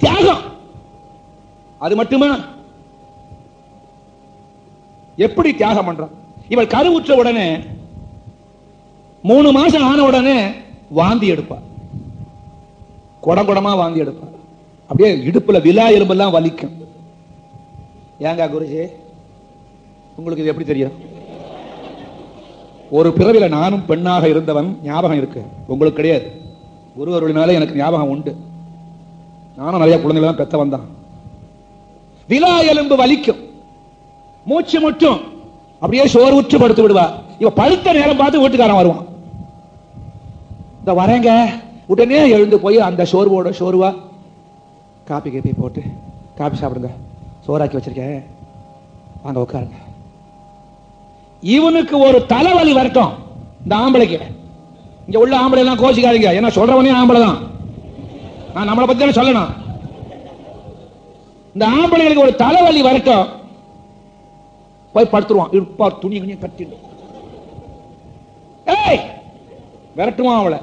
தியாகம் அது மட்டுமா? எப்படி தியாகம் பண்றான்? இவள் கருவுற்ற உடனே 3 மாசம் ஆன உடனே வாந்தி எடுப்பா, குடமா வாந்தி எடுப்பா. அப்படியே இடுப்புல விலா எலும்பெல்லாம் வலிக்கும். ஏங்க குருஜி உங்களுக்கு இது எப்படி தெரியும்? ஒரு பிறவில நானும் பெண்ணாக இருந்தவன் ஞாபகம் இருக்கு, உங்களுக்கு கிடையாது. குரு அருளினால எனக்கு ஞாபகம் உண்டு. நானும் நிறைய குழந்தைகள் பெத்த வந்தான். விலா எலும்பு வலிக்கும், மூச்சு மட்டும் அப்படியே சோர்வுற்று படுத்து விடுவா. இவ படுத்த நேரம் பார்த்து வீட்டுக்காரன் வருவான். இந்த வரேங்க, உடனே எழுந்து போய் அந்த சோர்வோட சோர்வா காப்பி கேப்பி போட்டு, காப்பி சாப்பிடுங்க, சோறாக்கி வச்சிருக்கேன், வாங்க உட்காருங்க. இவனுக்கு ஒரு தலைவலி வரட்டும். இந்த ஆம்பளைக்கு, இங்க உள்ள ஆம்பளை எல்லாம் கோச்சிக்காதீங்க, ஏன்னா சொல்றவனே ஆம்பளை தான், நான் நம்மளை பத்தி தானே சொல்லணும். இந்த ஆம்பளைகளுக்கு ஒரு தலைவலி வரட்டும், போய் படுத்துருவான். இருப்பா துணி கொஞ்சம் கட்டிட்டு விரட்டுவான் அவளை.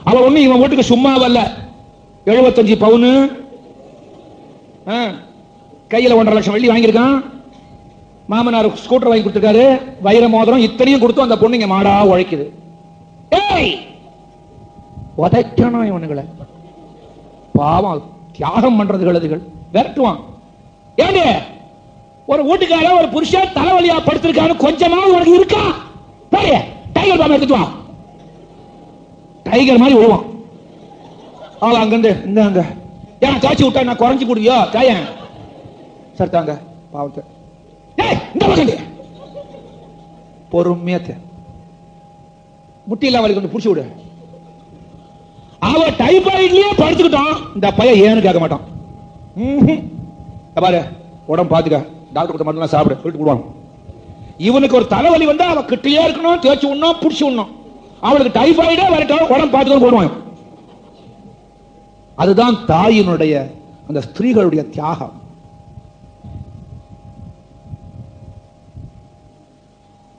அவள் ஒண்ணு இவன் வீட்டுக்கு சும்மா வரல. 75 பவுனு கையில 1.5 லட்சம் வெள்ளி வாங்கியிருக்கான். மாமனார் ஸ்கூட்டர் வாங்கி கொடுத்திருக்காரு, வைர மோதிரம் இத்தனையும் கொடுத்து அந்த பொண்ணு இங்க மாடா உழைக்குது. உதைக்கணும் இவனுங்களை. பாவம் தியாகம் பண்றதுகள் விரட்டுவான். ஏண்டே ஒரு வீட்டுக்கார ஒரு புருஷன் தலைவலியா படுத்திருக்கான்னு கொஞ்சமாவது உனக்கு இருக்கா? டைகர் பாம்பு எடுத்துட்டு வா. டைகர் மாதிரி விழுவான். அவள் அங்கிருந்து இந்தாங்க, ஏன் காய்ச்சி விட்டா நான் குறைஞ்சு கொடுவியோ காயன் சார் தாங்க பாவத்தை பொறுமையா முட்டியெல்லாம் வலி கொண்டு புடிச்சு விடு. அவ டைபாய்ட்லயே படுத்துக்கிட்டான். இந்த பையன் ஏன்னு கேட்க மாட்டான். பாரு உடம்பு பாத்துக்க, டாக்டர் கொடுத்த மட்டும் சாப்பிட சொல்லிட்டு போடுவாங்க. இவனுக்கு ஒரு தலைவலி வந்தா அவ கிட்டே இருக்கணும், தேய்ச்சி உண்ணும், புடிச்சு உண்ணும். அவளுக்கு டைபாய்டே வரட்டும், உடம்பு பார்த்துக்க போடுவாங்க. அதுதான் தாயினுடைய அந்த ஸ்திரீகளுடைய தியாகம்.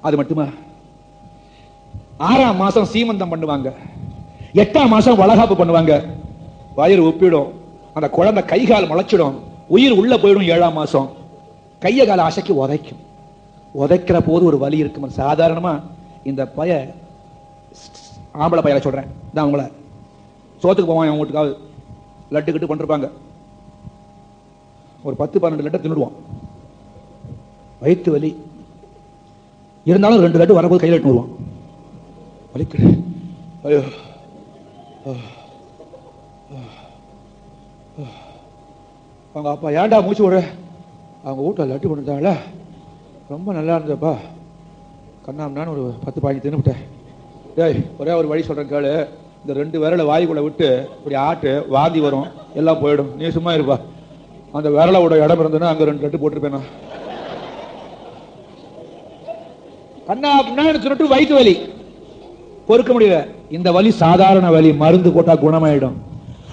அது மட்டுமா, 6ஆம் மாசம் சீமந்தம் பண்ணுவாங்க, 8ஆம் மாசம் வளகாப்பு பண்ணுவாங்க. வயிறு உப்பிடும், அந்த குழந்தை கை கால் முளைச்சிடும், உயிர் உள்ள போயிடும். 7ஆம் மாசம் கைய கால அசைக்கு உதைக்கும். உதைக்கிற போது ஒரு வலி இருக்கும். சாதாரணமா இந்த பைய ஆம்பளை பையனை சொல்றேன், நான் உங்களை சோத்துக்கு போவான், அவங்க வீட்டுக்காவது லட்டு கிட்டு கொண்டிருப்பாங்க. ஒரு 10-12 லட்டு தின்னுடுவான். வயிற்று வலி இருந்தாலும் 2 லட்டு வரும்போது கையில் எட்டு வருவான். வலிக்கு ஐயோ அவங்க அப்பா ஏன்டா மூச்சு விடுற, அவங்க வீட்டில் லட்டு கொண்டுட்டாங்கள, ரொம்ப நல்லா இருந்தப்பா, கண்ணாம்னான்னு ஒரு 10-15 தின்னுவிட்டேன். டேய் ஒரே ஒரு வழி சொல்கிறேன் கேளு, இந்த 2 விரலை வாய்க்குள்ளே விட்டு இப்படி ஆட்டு, வாந்தி வரும், எல்லாம் போயிடும், நீ சும்மா இருப்பா. அந்த விரலோட இடம் இருந்ததுன்னா அங்கே 2 லட்டு போட்டிருப்பேன் நான். கண்ணா அப்படின்னா சொல்லிட்டு வயிற்று வலி பொறுக்க முடியல. இந்த வலி சாதாரண வலி, மருந்து போட்டா குணமாயிடும்.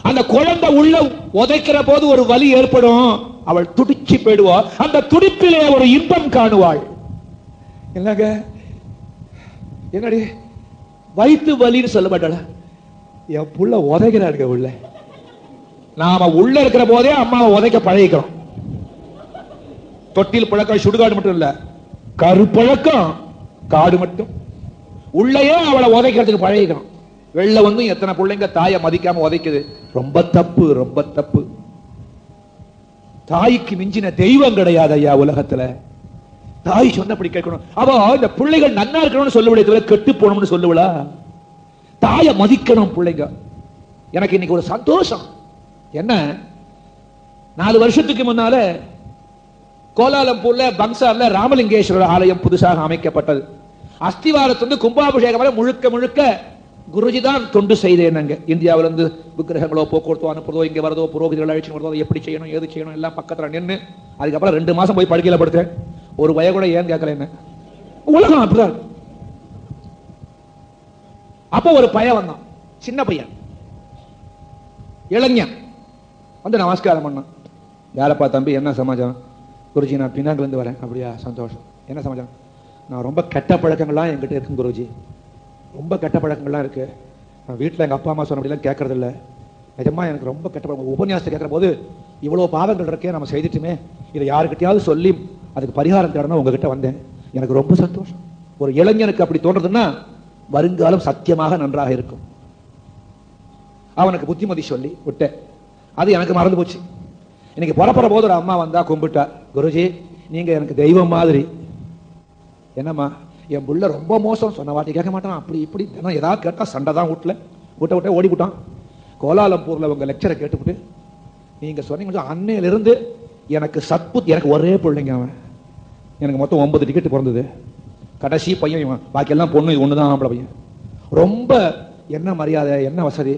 அந்த குழந்தை உள்ள உதைக்கிற போது ஒரு வலி ஏற்படும், அவள் துடிச்சு போயிடுவா. அந்த துடிப்பிலே ஒரு இன்பம் காணுவாள். என்னங்க என்னடி வயிற்று வலின்னு சொல்ல மாட்டாள, என் புள்ள உதைக்கிறாருங்க உள்ள. நாம உள்ள இருக்கிற போதே அம்மாவை உதைக்க பழகிக்கிறோம். தொட்டில் பழக்கம் சுடுகாடு மட்டும் இல்ல, கருப்பழக்கம் காடு மட்டும். உள்ளேயே அவளை உதைக்கிறதுக்கு பழகிக்கிறோம். வெளில வந்து எத்தனை பிள்ளைங்க தாயை மதிக்காம உதைக்குது. ரொம்ப தப்பு, ரொம்ப தப்பு. தாய்க்கு மிஞ்சின தெய்வம் கிடையாது ஐயா உலகத்துல. தாய் சொன்னபடி கேட்கணும். அவ இந்த பிள்ளைகள் நன்னா இருக்கணும்னு சொல்லுவளே தவிர கெட்டு போகணும்னு சொல்லுவளா? தாயை மதிக்கணும் பிள்ளைங்க. எனக்கு இன்னைக்கு ஒரு சந்தோஷம் என்ன, 4 வருஷத்துக்கு முன்னால கோலாலம்பூர்ல பங்சார்ல ராமலிங்கேஸ்வரர் ஆலயம் புதுசாக அமைக்கப்பட்டது. அஸ்திவாரத்திலிருந்து கும்பாபிஷேகம் வரை முழுக்க முழுக்க குருஜி தான் தொண்டு செய்தேன். இந்தியாவிலிருந்து விக்கிரகங்களோ போக்குவரத்தோ அனுப்புறதோ, இங்க வரதோ, புரோகிதிகள் அழைச்சி வரதோ, எப்படி செய்யணும் ஏது செய்யணும் எல்லாம் பக்கத்துல நின்று. அதுக்கப்புறம் 2 மாசம் போய் படுக்கையில படுத்தேன். ஒரு வய கூட ஏன் கேட்கல என்ன, உலகம் அப்படிதான். அப்போ ஒரு பையன் வந்தான், சின்ன பையன், இளைஞன் வந்து நமஸ்காரம் பண்ணான். யாரப்பா தம்பி, என்ன சமாச்சாரம்? குருஜி நான் பின்னாங்கில இருந்து வரேன். அப்படியா, சந்தோஷம். என்ன சமாச்சாரம்? நான் ரொம்ப கெட்ட பழக்கங்கள்லாம் என்கிட்ட இருக்கு குருஜி, ரொம்ப கெட்ட பழக்கங்கள்லாம் இருக்கு. நான் வீட்டில் எங்கள் அப்பா அம்மா சொன்னபடிலாம் கேட்கறது இல்லை. நிஜமா எனக்கு ரொம்ப கெட்ட பழக்கம். உபன்யாசத்தை கேட்குற போது இவ்வளோ பாவங்கள் இருக்கே, நம்ம செய்துட்டுமே, இதை யாருக்கிட்டையாவது சொல்லி அதுக்கு பரிகாரம் தேடணும் உங்ககிட்ட வந்தேன். எனக்கு ரொம்ப சந்தோஷம். ஒரு இளைஞனுக்கு அப்படி தோன்றதுன்னா வருங்காலம் சத்தியமாக நன்றாக இருக்கும். அவனுக்கு புத்திமதி சொல்லி விட்டேன். அது எனக்கு மறந்து போச்சு. இன்னைக்கு புறப்பட போது ஒரு அம்மா வந்தா கும்பிட்டா, குருஜி நீங்க எனக்கு தெய்வம் மாதிரி. என்னம்மா, என் புள்ள ரொம்ப மோசம், சொன்ன வாட்டி கேட்க மாட்டான், அப்படி இப்படி ஏதாவது கேட்டா சண்டை தான், வீட்டுல விட்ட ஓடி விட்டான். கோலாலம்பூர்ல உங்க லெக்சரை கேட்டுவிட்டு நீங்க சொன்னீங்க, அன்னையிலிருந்து எனக்கு சத்புத், எனக்கு ஒரே பிள்ளைங்க அவன், எனக்கு மொத்தம் 9 டிக்கெட் பிறந்தது. கடைசி பையன் இவன், பாக்கி எல்லாம் பொண்ணு, இது ஒண்ணுதான் ஆம்பளை பையன். ரொம்ப என்ன மரியாதை, என்ன வசதி.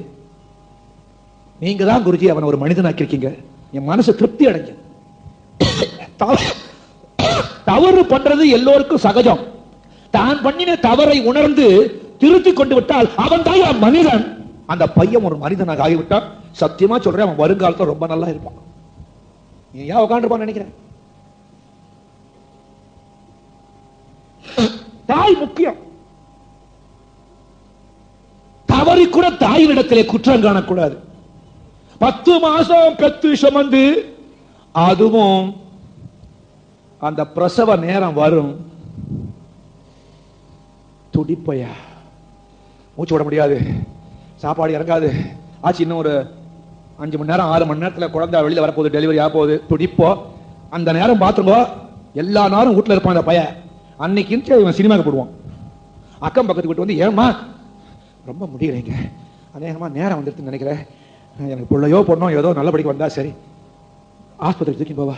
நீங்க தான் குருஜி அவனை ஒரு மனிதனாக்கிருக்கீங்க. என் மனசு திருப்தி அடைஞ்ச. தவறு பண்றது எல்லோருக்கும் சகஜம். தான் பண்ணின தவறை உணர்ந்து திருத்தி கொண்டு விட்டால் அவன் தான் மனிதன். அந்த பையன் ஒரு மனிதனாக ஆகிவிட்டான். சத்தியமா சொல்றேன், அவன் வருங்காலத்தில் ரொம்ப நல்லா இருப்பான். நீ ஏன் உட்காந்துருப்பான்னு நினைக்கிறேன். தாய் முக்கியம். தவறி கூட தாயினிடத்திலே குற்றம் காணக்கூடாது. 10 மாசம் பெத்து சுமந்து, அதுவும் அந்த பிரசவ நேரம் வரும், துடிப்பையா, மூச்சு விட முடியாது, சாப்பாடு இறங்காது, ஆச்சு இன்னும் ஒரு 5 மணி நேரம் 6 மணி நேரத்தில் குழந்தை வெளியில வரப்போகுது, டெலிவரி ஆக போகுது, துடிப்போ. அந்த நேரம் பார்த்துங்கோ, எல்லா நேரம் வீட்டில் இருப்பான் அந்த பையன். அன்னைக்கு இவன் சினிமாவுக்கு போடுவான். அக்கம் பக்கத்து விட்டு வந்து, ஏமா ரொம்ப முடியலைங்க, அநேகமா நேரம் வந்துருதுன்னு நினைக்கிறேன், எனக்கு பிள்ளையோ பொண்ணோ ஏதோ நல்லபடிக்கு வந்தா சரி, ஆஸ்பத்திரி தூக்கி போவா.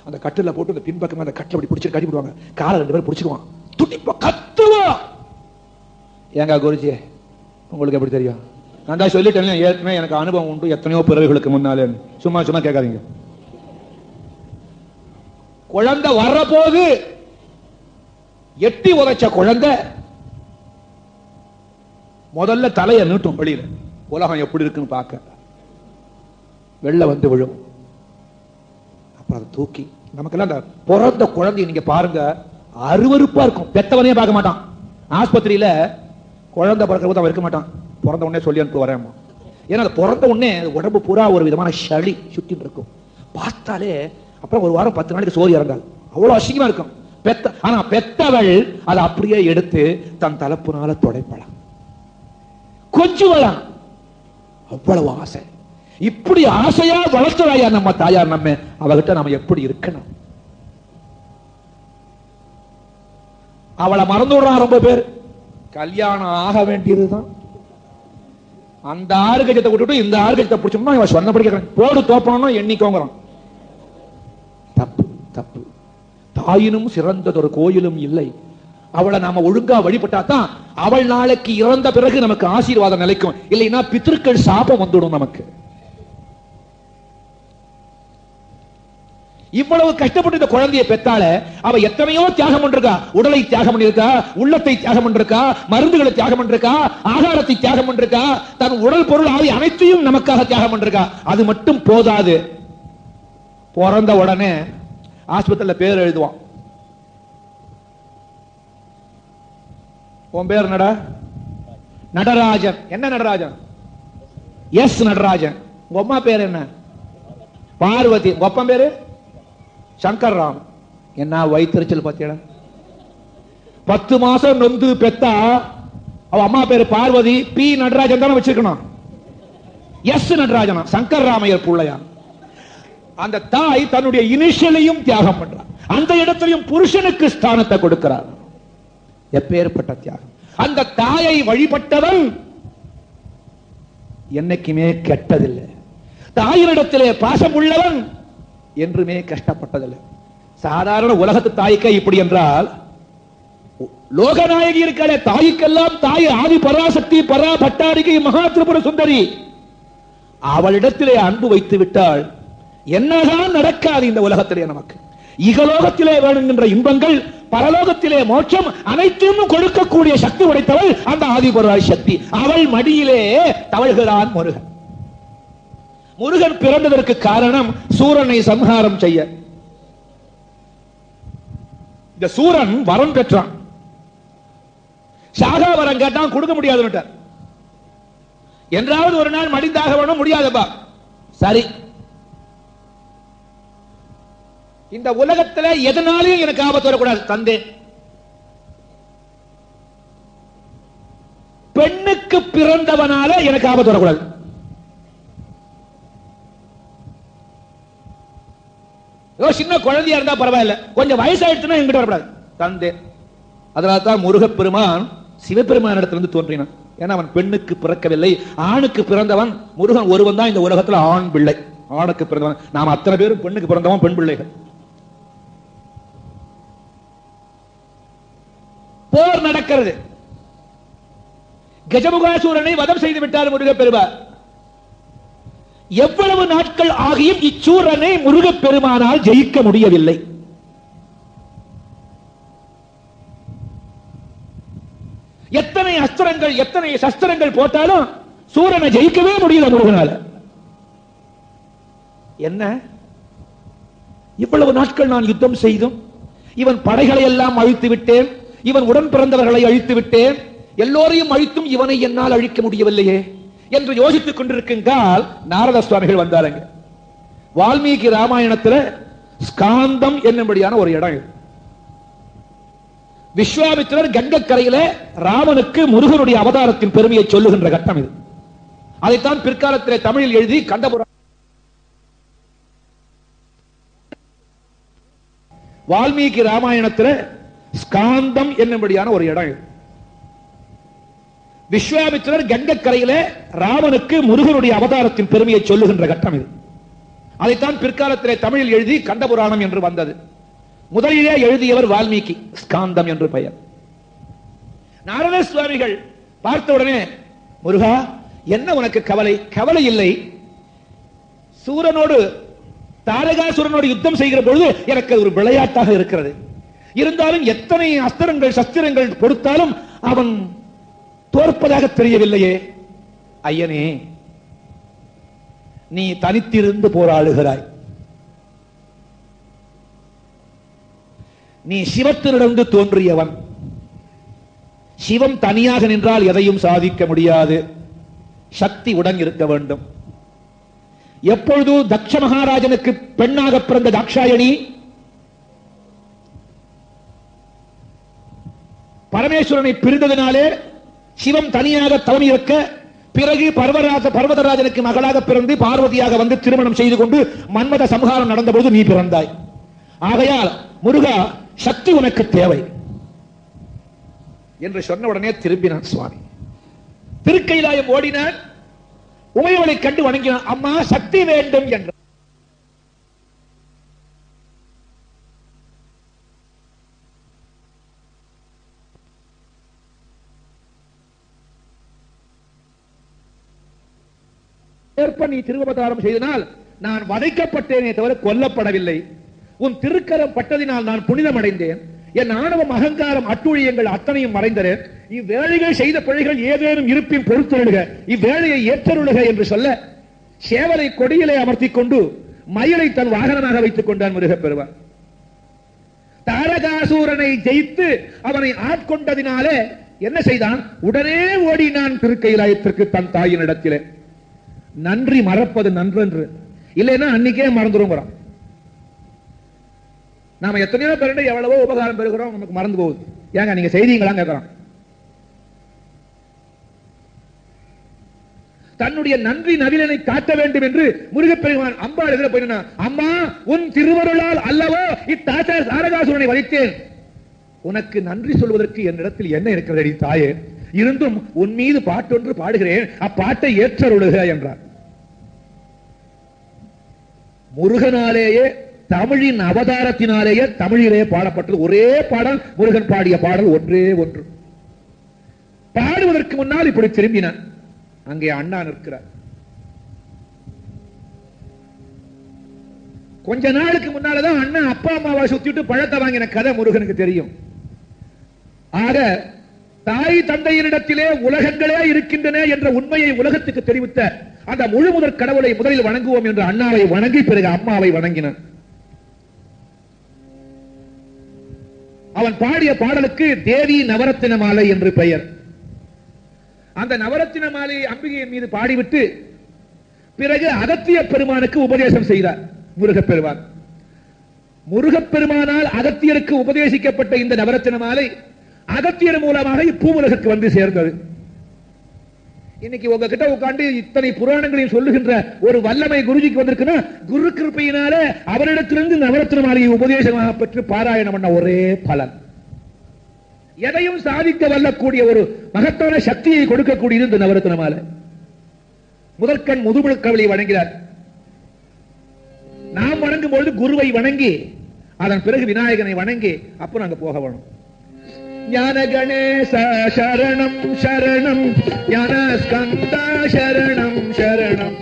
அந்த கட்டில போட்டு அந்த பின்பக்கம் அந்த கட்டில் அப்படி பிடிச்சி கட்டி போடுவாங்க, காலை 2 பேரும் பிடிச்சிக்குவான், துடிப்பா கத்துவா. ஏங்க குருஜி உங்களுக்கு எப்படி தெரியும்? நான் தான் சொல்லிட்டேன், ஏற்கனவே எனக்கு அனுபவம் உண்டு எத்தனையோ பிறவிகளுக்கு முன்னாலே. சும்மா சும்மா கேட்காதீங்க. குழந்தை வர்ற போது எட்டி உதைச்ச குழந்தை முதல்ல தலையை நீட்டும் வெளியில, உலகம் எப்படி இருக்குன்னு பார்க்க. வெள்ள வந்து விழும். அப்புறம் அதை தூக்கி நமக்கெல்லாம் அந்த பிறந்த குழந்தைய நீங்க பாருங்க, அருவருப்பா இருக்கும். பெத்தவனையே பார்க்க மாட்டான். ஆஸ்பத்திரியில குழந்தை பிறக்கிற போது அவன் இருக்க மாட்டான். பிறந்த உடனே சொல்லி அனுப்பி வரேன். ஏன்னா அது பிறந்த உடனே உடம்பு பூரா ஒரு விதமான சளி சுத்திட்டு இருக்கும். பார்த்தாலே அப்புறம் ஒரு வாரம் 10 நாளைக்கு சோறு இறங்காது. அவ்வளவு அசிங்கமா இருக்கும். ஆனா பெத்தவள் அதை அப்படியே எடுத்து தன் தலப்புனால துடைப்பலாம், கொஞ்சுவலாம். அவ்வளவு ஆசை. இப்படி ஆசையா வளர்த்துறாயா நம்ம தாயார். நம்ம அவகிட்ட நம்ம எப்படி இருக்கணும்? அவளை மறந்து விடுறான் ரொம்ப பேர். கல்யாணம் ஆக வேண்டியதுதான். அந்த ஆறு கஜத்தை விட்டுட்டு இந்த ஆறு கஜத்தை பிடிச்சோம்னா இவன் சொன்னபடி கேட்கறான். போடு தோப்பணும் எண்ணிக்கோங்கிறான். தப்பு தப்பு. தாயினும் சிறந்ததொரு கோயிலும் இல்லை. அவளை நாம ஒழுங்கா வழிபட்டாதான் அவள் நாளைக்கு இறந்த பிறகு நமக்கு ஆசீர்வாதம் நிலைக்கும். இல்லைன்னா பித்ருக்கள் சாபம் வந்துடும் நமக்கு. இவ்வளவு கஷ்டப்பட்டு இந்த குழந்தையை பெத்தால அவ எத்தனையோ தியாகம் பண்ணிருக்கா. உடலை தியாகம் பண்ணிருக்கா, உள்ளத்தை தியாகம் பண்ணிருக்கா, மருந்துகளை தியாகம் பண்ணிருக்கா, ஆகாரத்தை தியாகம் பண்ணிருக்கா, தன் உடல் பொருள் ஆவி அனைத்தையும் நமக்காக தியாகம் பண்ணிருக்கா. அது மட்டும் போதாது, பிறந்த உடனே ஆஸ்பத்திரியில பேர் எழுதுவான். உன் பேர் என்னடா? நடராஜன். என்ன நடராஜன்? எஸ் நடராஜன். உங்க அம்மா பேர் என்ன? பார்வதி. உங்க அப்பா பேரு சங்கர் ராம். என்ன வயிற்றுச்சல் பாத்தியா? 10 மாசம் நொந்து பெத்தா அவ அம்மா பேரு பார்வதி. பி நடராஜன் தானே வச்சிருக்கணும். எஸ் நடராஜனா, சங்கர் ராமையர் பிள்ளையா. அந்த தாய் தன்னுடைய இனிஷியலையும் தியாகம் பண்றார். அந்த இடத்திலையும் புருஷனுக்கு ஸ்தானத்தை கொடுக்கிறார். எப்பேற்பட்ட தியாகம்! அந்த தாயை வழிபட்டவன் என்னைக்குமே கெட்டதில்லை. தாயினிடத்திலே பாசம் உள்ளவன் என்றுமே கஷ்டப்பட்டதில்லை. சாதாரண உலகத்து தாய்க்கே இப்படி என்றால், லோகநாயகி இருக்கிற தாய்க்கெல்லாம் தாய் ஆதி பராசக்தி பரா பட்டாரிகை மகா திரிபுர சுந்தரி. அவளிடத்திலே அன்பு வைத்து விட்டால் என்னதான் நடக்காது இந்த உலகத்திலே நமக்கு. இகலோகத்திலே வேணுங்கின்ற இன்பங்கள், பரலோகத்திலே மோட்சம் அனைத்தையும் கொடுக்கக்கூடிய சக்தி உடைத்தவள் அந்த ஆதிபராய் சக்தி. அவள் மடியிலே தவழ்கிறான் முருகன். முருகன் பிறந்ததற்கு காரணம் சூரனை சம்ஹாரம் செய்ய. இந்த சூரன் வரம் பெற்றான். சாகா வரம் கேட்டான், கொடுக்க முடியாது. என்றாவது ஒரு நாள் மடிந்தாக வேணும். முடியாதப்பா. சரி, இந்த உலகத்தில் எதனாலையும் எனக்கு ஆபத்து வரக்கூடாது தந்தே. பெண்ணுக்கு பிறந்தவனால எனக்கு ஆபத்து வரக்கூடாது. சின்ன குழந்தையா இருந்தா பரவாயில்ல, கொஞ்சம் வயசாயிடுச்சுன்னா எங்கிட்ட வரக்கூடாது தந்தே. அதனால தான் முருகப்பெருமான் சிவபெருமான் இடத்திலிருந்து தோன்றினான். ஏன்னா அவன் பெண்ணுக்கு பிறக்கவில்லை, ஆணுக்கு பிறந்தவன். முருகன் ஒருவன் தான் இந்த உலகத்தில் ஆண் பிள்ளை, ஆணுக்கு பிறந்தவன். நாம் அத்தனை பேரும் பெண்ணுக்கு பிறந்தவன், பெண் பிள்ளைகள். போர் நடக்கிறது. கஜமுகாசூரனை வதம் செய்து விட்டார் முருகப்பெருமான். எவ்வளவு நாட்கள் ஆகியும் இச்சூரனை முருகப்பெருமானால் ஜெயிக்க முடியவில்லை. எத்தனை அஸ்திரங்கள், எத்தனை சஸ்திரங்கள் போட்டாலும் சூரனை ஜெயிக்கவே முடியல முருகனால. என்ன இவ்வளவு நாட்கள் நான் யுத்தம் செய்தும் இவன் படைகளை எல்லாம் அழித்து விட்டேன், இவன் உடன் பிறந்தவர்களை அழித்து விட்டேன், எல்லோரையும் அழித்தும் இவனை என்னால் அழிக்க முடியவில்லையே என்று யோசித்துக் கொண்டிருக்கால் நாரத சுவாமிகள் வந்தாருங்க. வால்மீகி ராமாயணத்தில் ஸ்காந்தம் என்னும்படியான ஒரு இடம். விஸ்வாமித்திரர் கங்கக்கரையில ராமனுக்கு முருகனுடைய அவதாரத்தின் பெருமையை சொல்லுகின்ற கட்டம் இது. அதைத்தான் பிற்காலத்திலே தமிழில் எழுதி கண்டபுரம். வால்மீகி ராமாயணத்தில் ஸ்காந்தம் என்னும்படியான ஒரு இடம். விஸ்வாமித்திரர் கங்கக்கரையில ராமனுக்கு முருகனுடைய அவதாரத்தின் பெருமையை சொல்லுகின்ற கட்டம் இது. அதைத்தான் பிற்காலத்திலே தமிழில் எழுதி கண்டபுராணம் என்று வந்தது. முதலிலே எழுதியவர் வால்மீகி, ஸ்காந்தம் என்று பெயர். நாரத சுவாமிகள் பார்த்தவுடனே, முருகா என்ன உனக்கு கவலை? கவலை இல்லை. சூரனோடு தாரகாசுரனோடு யுத்தம் செய்கிற பொழுது எனக்கு ஒரு விளையாட்டாக இருக்கிறது. இருந்தாலும் எத்தனை அஸ்திரங்கள் சஸ்திரங்கள் கொடுத்தாலும் அவன் தோற்பதாக தெரியவில்லையே. ஐயனே, நீ தனித்திருந்து போராடுகிறாய். நீ சிவத்திலிருந்து தோன்றியவன். சிவம் தனியாக நின்றால் எதையும் சாதிக்க முடியாது. சக்தி உடன் இருக்க வேண்டும். எப்பொழுது தக்ஷ மகாராஜனுக்கு பெண்ணாக பிறந்த தாக்ஷாயணி பரமேஸ்வரனை பிரிந்ததினாலே சிவம் தனியாக தவம் இருக்க, பிறகு பர்வதராஜனுக்கு மகளாக பிறந்து பார்வதியாக வந்து திருமணம் செய்து கொண்டு மன்மத சம்ஹாரம் நடந்தபோது நீ பிறந்தாய். ஆகையால் முருகா, சக்தி உனக்கு தேவை என்று சொன்ன உடனே திரும்பினான் சுவாமி. திருக்கைலாயம் ஓடினான். உமையவளை கண்டு வணங்கினான். அம்மா, சக்தி வேண்டும் என்ற நீ திருவவதாரம் செய்தனால் நான் வதைக்கப்பட்டேனே தவிர கொல்லப்படவில்லை. உன் திருக்கரம் பட்டதினால் நான் புனிதம் அடைந்தேன். என் ஆணவம் அகங்காரம் அட்டுழியங்கள் அத்தனையும் மறைந்தேன். இவ்வேளைகள் செய்த பிழைகள் ஏதேனும் இருப்பின் பொறுத்தருளுக, இவ்வேளையை ஏற்றருளுக என்று சொல்ல சேவலை கொடியிலே அமர்த்திக் கொண்டு மயிலை தன் வாகனமாக வைத்துக் கொண்டான் முருகப்பெருமான். தாரகாசூரனை ஜெயித்து அவனை ஆட்கொண்டதினாலே என்ன செய்தான்? உடனே ஓடினான் திருக்கைலாயத்திற்கு தன் தாயின் இடத்திலே. நன்றி மறப்பது நன்றன்று, இல்லைன்னா அன்னைக்கே மறந்துருங்கிறான். நாம எத்தனையோ பேருடைய எவ்வளவோ உபகாரம் பெறுகிறோம், நமக்கு மறந்து போகுது. ஏங்க நீங்க செய்தீங்களா கேட்கறான். தன்னுடைய நன்றி நவிலனை காட்ட வேண்டும் என்று முருகப்பெருமான் அம்பாள் எதிர போயினா, அம்மா, உன் திருவருளால் அல்லவோ தாரகாசுரனை வதைத்தேன். உனக்கு நன்றி சொல்வதற்கு என்னிடத்தில் என்ன இருக்கிறது தாயே? இருந்தும் உன் மீது பாட்டொன்று பாடுகிறேன், அப்பாட்டை ஏற்றருளுக என்றார். முருகனாலேயே, தமிழின் அவதாரத்தினாலேயே தமிழிலே பாடப்பட்டது ஒரே பாடல். முருகன் பாடிய பாடல் ஒன்றே ஒன்று. பாடுவதற்கு முன்னால் இப்படி திரும்பினான். அங்கே அண்ணா நிற்கிறார். கொஞ்ச நாளுக்கு முன்னாலதான் அண்ணா அப்பா அம்மாவை சுத்திட்டு பழத்தை வாங்கின கதை முருகனுக்கு தெரியும். ஆக தாய் தந்தையரிடத்திலே உலகங்களே இருக்கின்றன என்ற உண்மையை உலகத்துக்கு தெரிவித்த அந்த முழு முதற் கடவுளை முதலில் வணங்குவோம் என்று அண்ணாவை வணங்கி பிறகு அம்மாவை வணங்கினான். அவன் பாடிய பாடலுக்கு தேவி நவரத்தின மாலை என்று பெயர். அந்த நவரத்தின மாலையை அம்பிகையின் மீது பாடிவிட்டு பிறகு அகத்திய பெருமானுக்கு உபதேசம் செய்தார் முருகப்பெருமான். முருகப்பெருமானால் அகத்தியருக்கு உபதேசிக்கப்பட்ட இந்த நவரத்தின மாலை அகத்தியர் மூலமாக இப்பூவுலகுக்கு வந்து சேர்ந்தது. இன்னைக்கு உங்ககிட்ட உட்கார்ந்து இத்தனை புராணங்களையும் சொல்லுகின்ற ஒரு வல்லமை குருஜிக்கு வந்திருக்குன்னா, குரு கிருப்பையினால அவரிடத்திலிருந்து நவரத்தின மாலையை உபதேசமாக பெற்று பாராயணம் பண்ண ஒரே பலன். எதையும் சாதிக்க வல்லக்கூடிய ஒரு மகத்தான சக்தியை கொடுக்கக்கூடியது இந்த நவரத்தின மாலை. முதற்கண் முதுமுழுக்கவளை வணங்கினார். நாம் வணங்கும் பொழுது குருவை வணங்கி அதன் பிறகு விநாயகனை வணங்கி அப்புறம் அங்க போக வேணும். ஞான கணேச சரணம் சரணம், ஞான ஸ்கந்தா சரணம் சரணம்,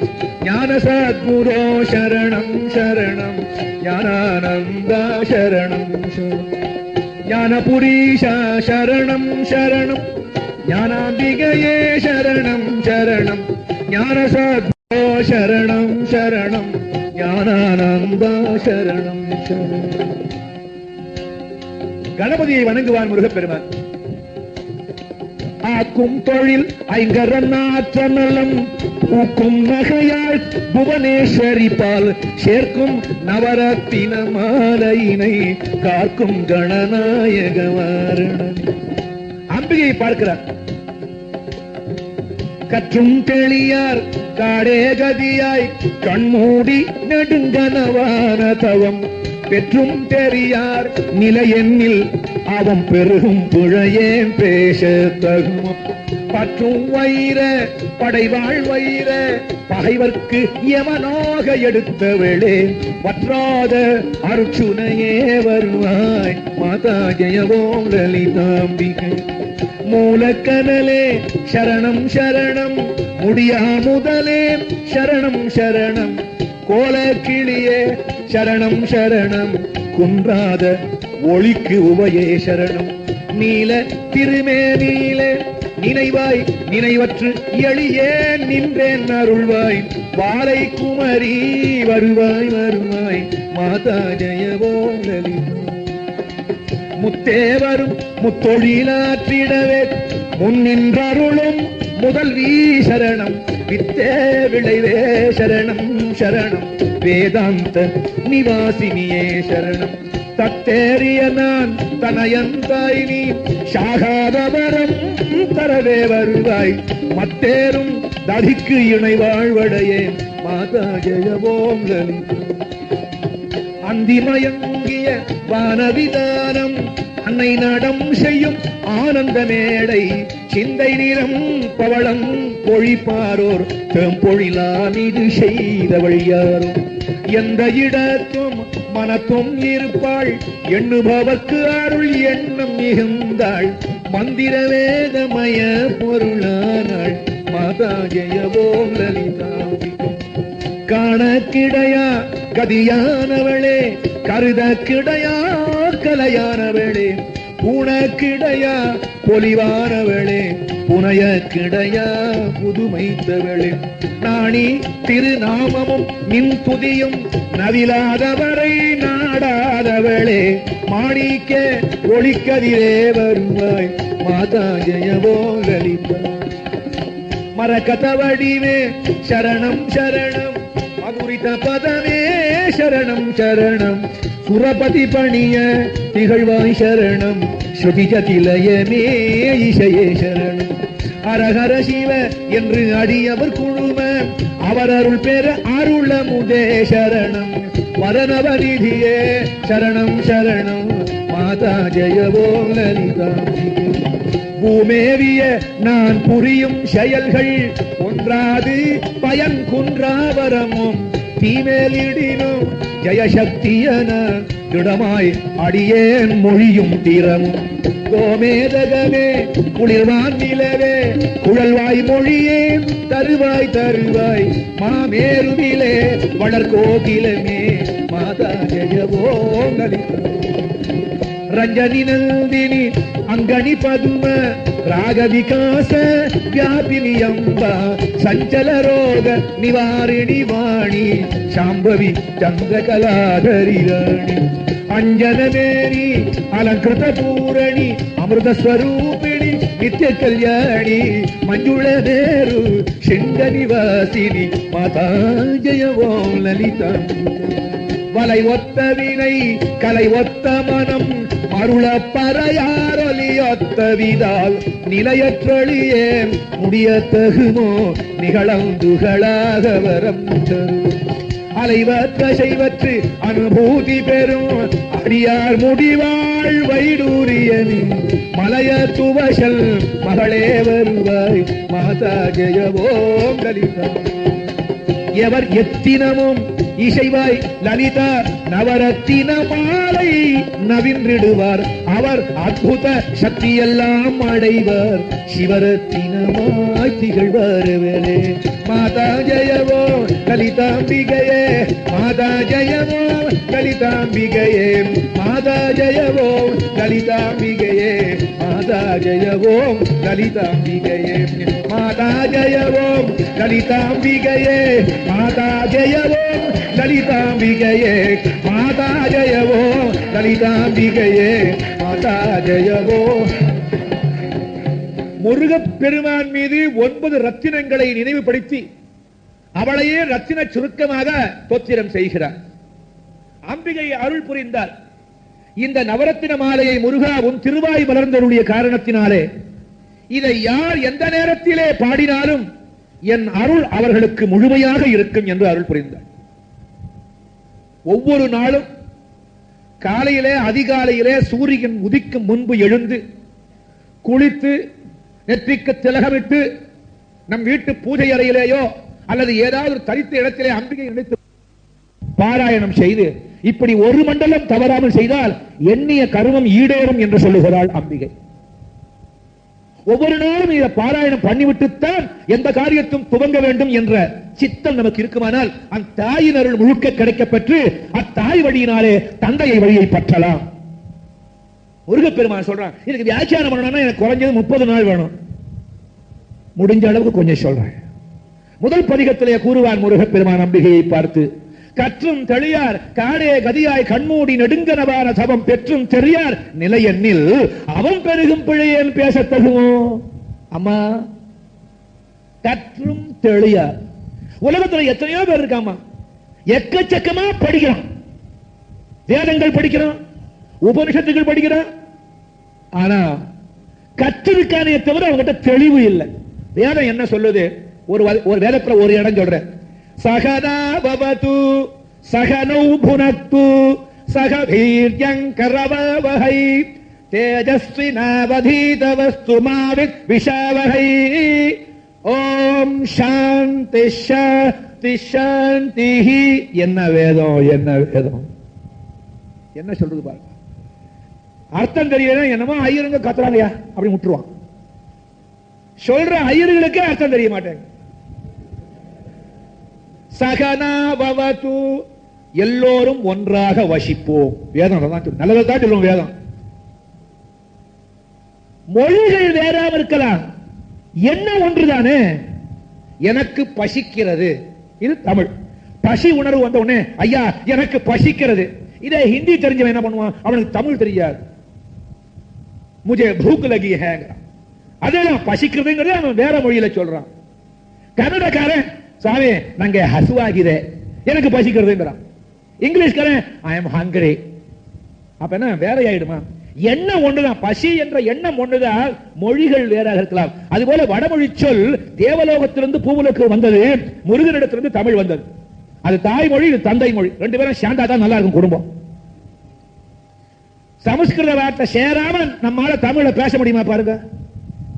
ஞான சத்குரு சரணம் சரணம், ஞானானந்தா சரணம் சரணம், ஞானபுரீஷா சரணம் சரணம், ஞானாம்பிகையே சரணம் சரணம், ஞான சத்குரு சரணம் சரணம், ஞானானந்தா சரணம் சரணம். கணபதியை வணங்குவான் முருகப்பெருமான். ஆக்கும் தொழில் ஐங்கரநாற்ற நலம் ஊக்கும் நகையாள் புவனேஸ்வரி பால் சேர்க்கும் நவரத்தின மாலையினை காக்கும் கணநாயக வாரணன். அம்பிகை பார்க்கிறார். கற்றும் தெளியார் காடே கதியாய் கண்மூடி நெடுங்கனவான தவம் பெற்றும் தெரியார் நிலையெண்ணில் அவன் பெருகும் புழையேன் பேச தகும். பற்றும் வைர படைவாழ் வைர பகைவர்க்கு யமனாக எடுத்த வேளே வற்றாத அருச்சுனையே வருவாய் மாதா ஜெயவோம் லலிதாம்பிகை. மூலக்கனலே சரணம் சரணம், முடியா முதலே சரணம் சரணம், கோல கிளியே சரணம் சரணம், குன்றாத ஒளிக்கு உவையே சரணம். நீல திருமேனியிலே நினைவாய் நினைவற்று எளியே நின்றேன் அருள்வாய், வாழை குமரி வருவாய் வருவாய், மாதா ஜெயவோ லலிதா. முத்தேவரும் முத்தொழிலாற்றிடவே முன்னின்றருளும் முதல்வி சரணம், வித்தே விளைவே சரணம் சரணம், வேதாந்த நிவாசினியே சரணம். தத்தேறிய நான் தனயந்தாய் நீ சாகாதவரம் தரவே வருவாய், மத்தேரும் தடிக்கு இணை வாழ்வடையே, மாதா ஜெயவோம் லலிதா. அந்திமயங்கிய வானவிதானம் அன்னை நடம் செய்யும் ஆனந்த மேடை, சிந்தை நிறம் பவளம் பொழிப்பாரோர் தேம்பொழிலா மீது செய்தவள் யாரோ. எந்த இடத்தும் மனத்தும் இருப்பாள், எண்ணுபவர்க்கு அருள் எண்ணம் மிகுந்தாள், மந்திர வேதமய பொருளானாள், மாதா ஜெயவோம் லலிதா. காண கிடையா கதியானவளே, கருத கிடையா கலையானவளே, பூண கிடையா பொலிவானவளே, புனைய கிடையா புதுமைத்தவளே, நாணி திருநாமமும் நின் துதியும் நவிலாதவரை நாடாதவளே, மாணிக்க ஒளிக்கதிரே வருவாய், மாதா ஜெயவோ லலிதா. மரகத வடிவே சரணம் சரணம், மதுரித பதமே சரணம் சரணம், சுரபதி பணிய திகழ்வாய் சரணம், ஸ்ருதிஜதிலயமே இசையே சரணம். அரஹர சிவ என்று அடியவர் குழும அவர் அருள் பெற அருளமுதே சரணம், வரநவநிதியே சரணம் சரணம், மாதா ஜெயவோ லலிதா. பூமேவிய நான் புரியும் செயல்கள் ஒன்றாது பயன் குன்றாவரமும், தீமேலிடினும் ஜெயசக்தியன திடமாய் அடியேன் மொழியும் தீரமும். கோமேதகமே குளிர்வான் நிலவே குழல்வாய் மொழியே தருவாய் தருவாய், மாமேருவிலே வளர்கோகிலமே, மாதா ஜெயவோ லலிதா. ரஞ்சனி நந்தினி அங்கணி பதும ராக விகாச வியாபினி அம்பா, சஞ்சல ரோக நிவாரிணி வாணி, சாம்பவி சந்திரகலாதரி ராணி, அஞ்சனமேரி அலங்கிருத பூரணி, அமிர்த ஸ்வரூபிணி நித்ய கல்யாணி, மஞ்சுள நேரு சிங்க நிவாசினி, மாதா ஜெயவோ லலிதா. வலை ஒத்த வினை கலை ஒத்த மனம் அருள பறையாரொலி ஒத்த விதால், நிலையற்றொழியே முடிய தகுமோ நிகழந்துகளாக வரம் தரும். அலைவற்ற செய்வற்று அனுபூதி பெறும் அடியார் முடிவாள் வைடூரியனி, மலைய துவசல் மகளே வருவாய், மாதா ஜெயவோ லலிதா. எவர் எத்தினமும் இசைவாய் லலிதா நவரத்தின மாலை நவின்றிடுவார், அவர் அற்புத சக்தியெல்லாம் அடைவார், சிவரத்தினமாய் திகழ்வாரவரே, மாதா ஜெயவோ லலிதாம்பிகையே, மாதா ஜெயவோ லலிதாம்பிகையே, மாதா ஜெயவோ லலிதாம்பிகையே, மாதா ஜெயவோ லலிதாம்பிகையே, மாதா ஜெயவோ லலிதாம்பிகையே, மாதா ஜெயவோ லலிதாம்பிகையே, மாதா ஜெயவோ லலிதாம்பிகையே, மாதா ஜெயவோ. முருகப் பெருமான் மீது 9 ரத்தினங்களை நினைவுபடுத்தி அவளையே ரத்தின சுருக்கமாக தோத்திரம் செய்கிறார். அம்பிகை அருள் புரிந்தார். இந்த நவரத்தின மாலையை முருகா உன் திருவாய் மலர்ந்தருடைய காரணத்தினாலே இதை யார் எந்த நேரத்திலே பாடினாலும் என் அருள் அவர்களுக்கு முழுமையாக இருக்கும் என்று அருள் புரிந்தார். ஒவ்வொரு நாளும் காலையிலே அதிகாலையிலே சூரியன் உதிக்கும் முன்பு எழுந்து குளித்து நெற்றிக்கு திலகமிட்டு நம் வீட்டு பூஜை அறையிலேயோ அல்லது ஏதாவது தரித்த இடத்திலே அம்பிகை நினைத்து பாராயணம் செய்து இப்படி ஒரு மண்டலம் தவறாமல் செய்தால் எண்ணிய கர்மம் ஈடேறும் என்று சொல்லுகிறாள் அம்பிகை. ஒவ்வொரு நாளும் இதை பாராயணம் பண்ணிவிட்டுத்தான் எந்த காரியத்தும் துவங்க வேண்டும் என்ற சித்தம் நமக்கு இருக்குமானால் அந்த தாயின் அருள் முழுக்க கிடைக்கப்பெற்று அத்தாய் வழியினாலே தந்தையை வழியை பற்றலாம். முருகப்பெருமான் சொல்றான், இதுக்கு வியாக்கியானம் பண்ணணும்னா எனக்கு குறைஞ்சது 30 நாள் வேணும். முடிஞ்ச அளவுக்கு கொஞ்சம் சொல்றேன். முதல் பதிகத்திலே கூறுவான் முருகப்பெருமான் அம்பிகையை பார்த்து, கற்றும் தெளியார் காடே கதியாய் கண்மூடி நெடுங்கனவான சபம் பெற்றும் தெரியார் நிலையெண்ணில் அவன் பெருகும் பிழையேன் பேசத் தகுமோ. அம்மா, கற்றும் தெளியார். உலகத்தில் எத்தனையோ பேர் இருக்காமா, எக்கச்சக்கமா படிக்கிறான், வேதங்கள் படிக்கிறான், உபனிஷத்துகள் படிக்கிறான். ஆனா கற்றிருக்கானே தவிர அவங்ககிட்ட தெளிவு இல்லை. வேதம் என்ன சொல்லுது? ஒரு வேதத்துல ஒரு இடம் சொல்ற, சகதா பவது சகனௌ புனக்து சக வீர்யங்கரவஹை தேஜஸ்வினாவதீதவஸ்து மாவித் விஷாவஹை ஓம் சாந்தி சாந்தி சாந்தி. என்ன வேதம், என்ன வேதம், என்ன சொல்றது பாருங்க. அர்த்தம் தெரியல, என்னமோ ஐயருங்க கத்துறாங்கயா அப்படி முட்டுருவான். சொல்ற ஐயர்களுக்கே அர்த்தம் தெரிய மாட்டேங்க. சகனா பவது, எல்லோரும் ஒன்றாக வசிப்போம். வேதம் நல்லதான் சொல்லுவோம். வேதம் மொழிகள் வேறாம இருக்கலாம், என்ன ஒன்றுதானே. எனக்கு பசிக்கிறது, இது தமிழ். பசி உணர்வு வந்த உடனே ஐயா எனக்கு பசிக்கிறது. இதே ஹிந்தி தெரிஞ்சவன் என்ன பண்ணுவான், அவனுக்கு தமிழ் தெரியாது. முझे भूख लगी है, அதெல்லாம் பசிக்கிறதுங்கிறது அவன் வேற மொழியில சொல்றான். கன்னடக்காரன் சாமி நாங்க ஹசுவாகிதே எனக்கு பசிக்கிறதுங்கிறான். இங்கிலீஷ்காரன் ஐ எம் ஹங்கரி. அப்ப என்ன வேற ஆயிடுமா? எண்ணம் ஒன்றுதான், பசி என்ற எண்ணம் ஒன்றுதான், மொழிகள் வேறாக இருக்கலாம். அதுபோல வடமொழி சொல் தேவலோகத்திலிருந்து பூவுலக்கு வந்தது, முருகனிடத்திலிருந்து தமிழ் வந்தது. அது தாய்மொழி, இது தந்தை மொழி. ரெண்டு பேரும் சேர்ந்தா தான் நல்லா இருக்கும் குடும்பம். சமஸ்கிருத வார்த்தை சேராம நம்மால தமிழ பேச முடியுமா பாருங்க?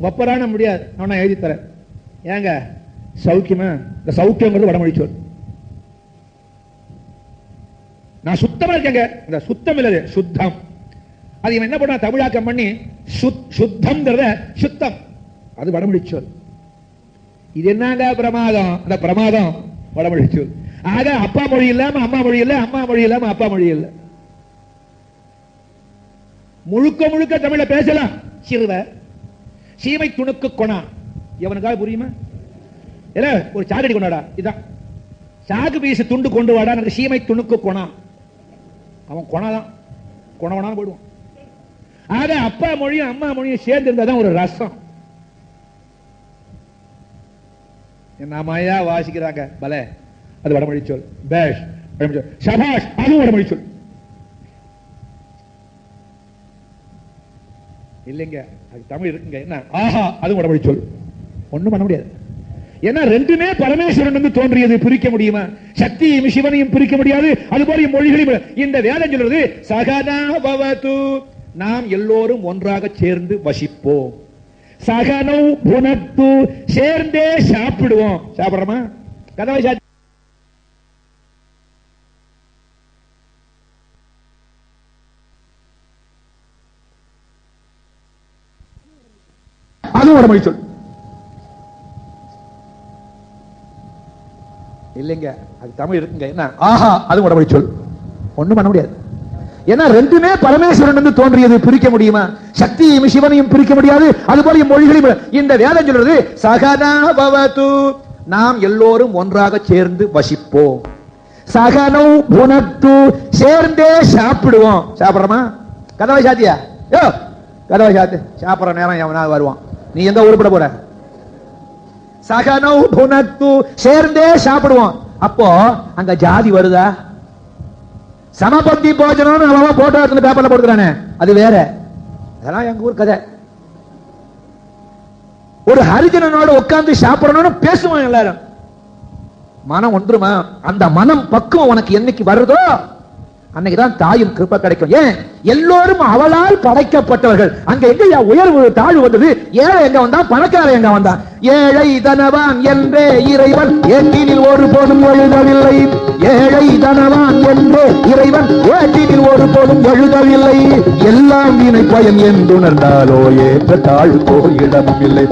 ஒப்பரான முடியாது. நான் எழுதி தரேன். ஏங்க சௌக்கியமா? இந்த சௌக்கியங்கிறது வடமொழி சொல். நான் சுத்தமா இருக்கேங்க, இந்த சுத்தம் இல்லது சுத்தம். அது இவன் என்ன பண்ணா தமிழாக்கம் பண்ணி சுத்தம் சுத்தம், அது வடமொழி சொல். இது என்னங்க பிரமாதம்? அந்த பிரமாதம் வடமொழி சொல். ஆக அப்பா மொழி இல்லாம அம்மா மொழி இல்ல, அம்மா மொழி இல்லாம அப்பா மொழி இல்ல. முழுக்க முழுக்க தமிழ பேசலாம். சிறுவ சீமை துணுக்கு கொணா, எவனுக்காக புரியுமா? ஒரு சாக்கடி கொண்டாடா, இதான் சாக்கு பீசு துண்டு கொண்டு வாடா, சீமை துணுக்கு கொணா. அவன் கொணாதான், கொணவனா போடுவான். ஆக அப்பா மொழியும் அம்மா மொழியும் சேர்ந்து இருந்தாதான் ஒரு ரசம். என்ன மாயா வாசிக்கிறாங்க பல, அது வடமொழி சொல். பேஷ் சபாஷ், அது வடமொழி சொல் இல்லைங்க. அது தமிழ் இருக்குங்க. என்ன ஆஹா, அது வடமொழி சொல். ஒண்ணும் பண்ண முடியாது. ஏன்னா ரெண்டுமே பரமேஸ்வரன் வந்து தோன்றியது, பிரிக்க முடியுமா? சக்தியையும் சிவனையும் பிரிக்க முடியாது. அதுபோல மொழிகளையும். இந்த வேதம் சொல்றது சகனா பவது, நாம் எல்லோரும் ஒன்றாக சேர்ந்து வசிப்போம். சகனௌ புனக்து, சேர்ந்தே சாப்பிடுவோம். சாப்பிடுறோமா? கதவை சாத்தி அது வடமொழி சொல் இல்லைங்க. அது தமிழ் இருக்குங்க. என்ன ஆஹா, அது வடமொழி சொல். ஒண்ணும் பண்ண முடியாது. ஏன்னா ரெண்டுமே பரமேஸ்வரன் வந்து தோன்றியது, பிரிக்க முடியுமா? சக்தியையும் சிவனையும் பிரிக்க முடியாது. அதுபோல மொழிகளையும். இந்த வேதம் சொல்றது சகனா பவது, நாம் எல்லோரும் ஒன்றாக சேர்ந்து வசிப்போம். சகனௌ புனக்து, சேர்ந்தே சாப்பிடுவோம். சாப்பிடுறோமா? கதவை சாத்தியா? யோ கதவை சாத்து. சாப்பிடுற நேரம் எவனாவது வருவான். நீ எங்க உருப்பட போற? சகனௌ புனக்து, சேர்ந்தே சாப்பிடுவோம். அப்போ அங்க ஜாதி வருதா? சமபந்தி போஜனம் அவன் போட்டோ எடுத்து பேப்பர்ல போட்டுக்கிறானே, அது வேற. அதெல்லாம் எங்க ஊர் கதை. ஒரு ஹரிஜனனோட உட்கார்ந்து சாப்பிடணும்னு பேசுவான் எல்லாரும். மனம் ஒன்றுமா? அந்த மனம் பக்குவம் உனக்கு என்னைக்கு வருதோ அன்னைக்குதான் தாயும் கிருபை கிடைக்கும். ஏன்? எல்லோரும் அவளால் படைக்கப்பட்டவர்கள். அங்க எங்க உயர்வு தாழ்வு வந்தது? ஏழை எங்க வந்தான், பணக்காரன் எங்க வந்தான்? ஏழை தனவான் என்றே இறைவன் ஏட்டினில் ஒரு போதும் எழுதவில்லை. ஏழை தனவான் என்றே இறைவன் ஏட்டினில் ஒரு போதும் எழுதவில்லை. எல்லாம் வினை பயன் என்றுணர்ந்தாலோ ஏற்ற தாழ்வுக்கோ இடமும் இல்லை.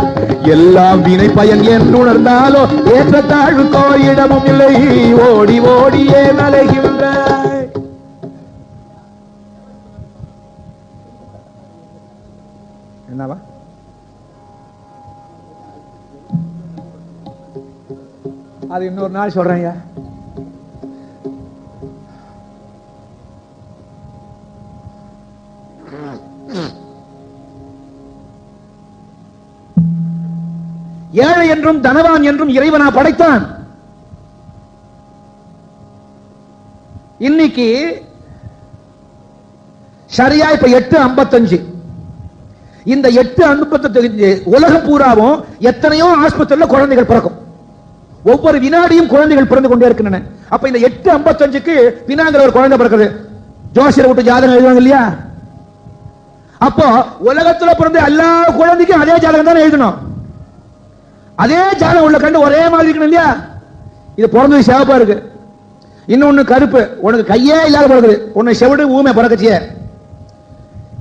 எல்லாம் வினை பயன் என்றுணர்ந்தாலோ ஏற்ற தாழ்வுக்கோ இடமும் இல்லை. ஓடி ஓடியே நலைகின்ற என்னவா அது இன்னொரு நாள் சொல்றேன். ஏழை என்றும் தனவான் என்றும் இறைவனா படைத்தான். இன்னைக்கு சரியா இப்ப 8:55. இந்த 8:55 உலகம் பூராவும் எத்தனையோ ஆஸ்பத்திரியில் குழந்தைகள் பிறக்கும். ஒவ்வொரு வினாடியும் குழந்தைகள் பிறந்து கொண்டே இருக்கின்றன. அப்ப இந்த 8:55க்கு பின்னாங்கிற ஒரு குழந்தை பிறக்குது. ஜோசியரை விட்டு ஜாதகம் எழுதுவாங்க இல்லையா? அப்போ உலகத்துல பிறந்த எல்லா குழந்தைக்கும் அதே ஜாதகம் தான் எழுதணும். அதே ஜாதகம் உள்ள கண்டு ஒரே மாதிரி இருக்கணும் இல்லையா? இது பிறந்தது சிவப்பா இருக்கு, இன்னொன்னு கருப்பு, உனக்கு கையே இல்லாத பிறகுது, ஒன்னு செவிடு ஊமை பிறக்கச்சிய.